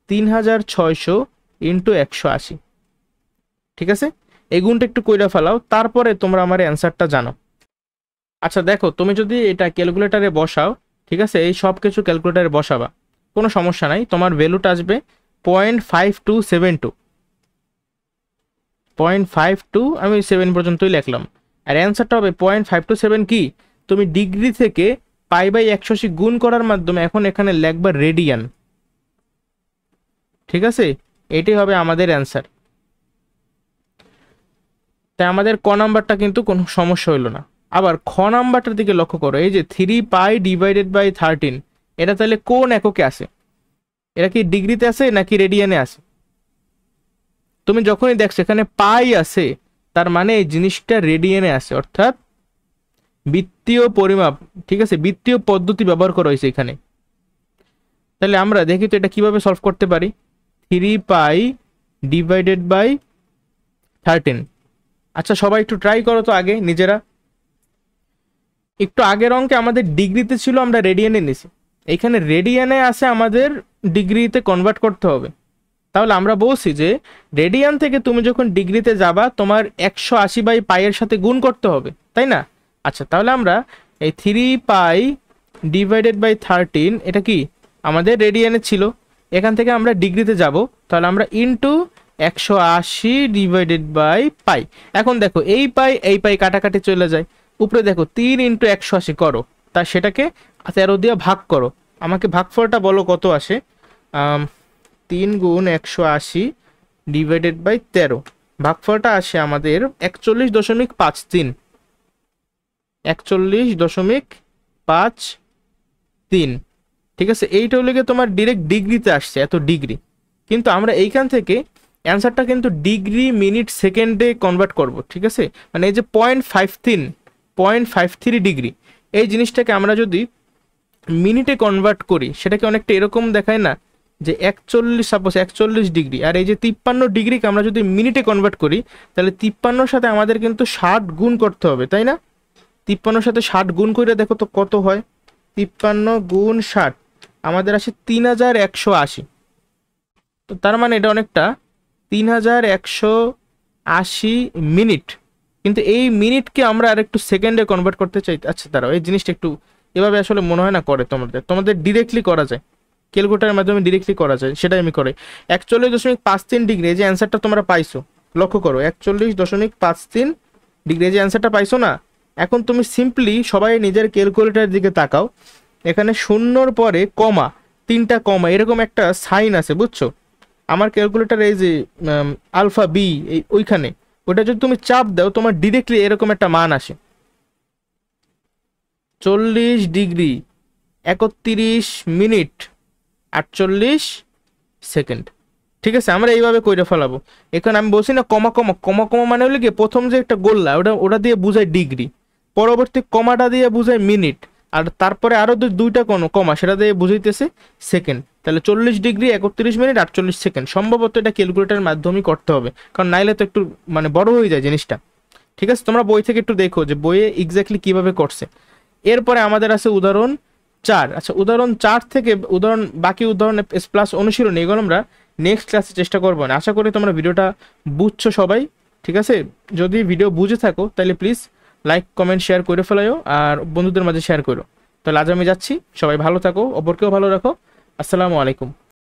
A: 3600 into 180। ঠিক আছে, এই গুণটা একটু কইরা ফেলাও, তারপরে তোমরা আমার অ্যান্সারটা জানো। আচ্ছা দেখো, তুমি যদি এটা ক্যালকুলেটারে বসাও, ঠিক আছে, এই সব কিছু ক্যালকুলেটারে বসাবা, কোনো সমস্যা নাই, তোমার ভ্যালুটা আসবে 0.5272, 0.52, আমি 7 পর্যন্তই লিখলাম। আর অ্যান্সারটা হবে 0.527। কি? তুমি ডিগ্রি থেকে π/180 গুণ করার মাধ্যমে এখন এখানে লিখবা রেডিয়ান। ঠিক আছে, এটাই হবে আমাদের অ্যান্সার। তাই আমাদের ক নাম্বারটা কিন্তু কোনো সমস্যা হইল না। আবার খ নাম্বারটার দিকে লক্ষ্য করো, এই যে 3π ডিভাইডেড বাই 13, এটা তাহলে কোন এককে আছে? এটা কি ডিগ্রিতে আছে নাকি রেডিয়ানে আছে? তুমি যখনই দেখছো এখানে পাই আছে, তার মানে এই জিনিসটা রেডিয়ানে আছে, অর্থাৎ বৃত্তীয় পরিমাপ। ঠিক আছে, বৃত্তীয় পদ্ধতি ব্যবহার করা হয়েছে এখানে। তাহলে আমরা দেখি তো এটা কিভাবে সলভ করতে পারি। 3π ডিভাইডেড বাই 13। আচ্ছা সবাই একটু ট্রাই করো তো আগে নিজেরা। একটু আগের অঙ্কে আমাদের ডিগ্রিতে ছিল, আমরা রেডিয়ানে নিছি, এখানে রেডিয়ানে আছে, আমাদের ডিগ্রিতে কনভার্ট করতে হবে। তাহলে আমরা বলছি যে রেডিয়ান থেকে তুমি যখন ডিগ্রিতে যাবা, তোমার 180/π-এর সাথে গুণ করতে হবে, তাই না? আচ্ছা তাহলে আমরা এই 3π ডিভাইডেড বাই 13, এটা কি আমাদের রেডিয়ানে ছিল, এখান থেকে আমরা ডিগ্রিতে যাব, তাহলে আমরা ইন্টু 180 ডিভাইডেড বাই পাই। এখন দেখো এই পাই কাটাকাটি চলে যায়, উপরে দেখো 3 ইন্টু 180 করো, তা সেটাকে 13 দিয়ে ভাগ করো। আমাকে ভাগফলটা বলো কত আসে। 3 গুণ 180 ডিভাইডেড বাই 13, ভাগফলটা আসে আমাদের 41.53, 41.53। ঠিক আছে, এইটা হলে তোমার ডিরেক্ট ডিগ্রিতে আসছে, এত ডিগ্রি। কিন্তু আমরা এইখান থেকে অ্যান্সারটা কিন্তু ডিগ্রি মিনিট সেকেন্ডে কনভার্ট করব। ঠিক আছে, মানে এই যে 0.53 ডিগ্রি, এই জিনিসটাকে আমরা যদি মিনিটে কনভার্ট করি সেটাকে অনেকটা এরকম দেখায় না, যে 41, সাপোজ 41 ডিগ্রি, আর এই যে 53 ডিগ্রিকে আমরা যদি মিনিটে কনভার্ট করি, তাহলে 53-র সাথে আমাদের কিন্তু 60 গুণ করতে হবে, তাই না? 53-র সাথে 60 গুণ করে দেখো তো কত হয়। 53 × 60 আমাদের আসে 3180। তো তার মানে এটা অনেকটা 3180 মিনিট। কিন্তু এই মিনিটকে আমরা আর একটু সেকেন্ডে কনভার্ট করতে চাই। আচ্ছা দাঁড়াও, এই জিনিসটা একটু এভাবে আসলে মনে হয় না করে তোমাদের ডিরেক্টলি করা যায়, ক্যালকুলেটারের মাধ্যমে ডিরেক্টলি করা যায়, সেটাই আমি করি। 41.53 ডিগ্রি, এই যে অ্যান্সারটা তোমরা পাইছো, লক্ষ্য করো 41.53 ডিগ্রি যে অ্যান্সারটা পাইছো না। এখন তুমি সিম্পলি সবাই নিজের ক্যালকুলেটারের দিকে তাকাও, এখানে শূন্যর পরে কমা, 3টা কমা এরকম একটা সাইন আছে, বুঝছো? আমার ক্যালকুলেটার এই যে আলফা বি এই ওইখানে, ওটা যদি তুমি চাপ দাও তোমার ডিরেক্টলি এরকম একটা মান আসে, 40 ডিগ্রি 31 মিনিট 48 সেকেন্ড। ঠিক আছে, আমরা এইভাবে কইরে ফেলাবো। এখন আমি বলছি না কমা কমা কমা কমা মানে হলো কি, প্রথম যে একটা গোল্লা ওটা ওটা দিয়ে বুঝায় ডিগ্রি, পরবর্তী কমাটা দিয়ে বুঝায় মিনিট, আর তারপরে আরো দুইটা কোনো কমা সেটা দিয়ে বুঝাইতেছে সেকেন্ড। তাহলে 40 ডিগ্রি 31 মিনিট 48 সেকেন্ড। সম্ভবত এটা ক্যালকুলেটারের মাধ্যমেই করতে হবে, কারণ নাইলে তো একটু মানে বড় হয়ে যায় জিনিসটা। ঠিক আছে, তোমরা বই থেকে একটু দেখো যে বইয়ে এক্স্যাক্টলি কিভাবে করছে। এরপরে আমাদের আছে উদাহরণ 4। আচ্ছা, উদাহরণ 4 থেকে বাকি উদাহরণ প্লাস অনুশীলন এগুলো আমরা নেক্সট ক্লাসে চেষ্টা করবো না। আশা করি তোমরা ভিডিওটা বুঝছো সবাই। ঠিক আছে, যদি ভিডিও বুঝে থাকো তাহলে প্লিজ লাইক কমেন্ট শেয়ার করে ফেলাইও, আর বন্ধুদের মাঝে শেয়ার করো। তাহলে আজ আমি যাচ্ছি, সবাই ভালো থাকো, অপরকেও ভালো রাখো। আসসালামু আলাইকুম।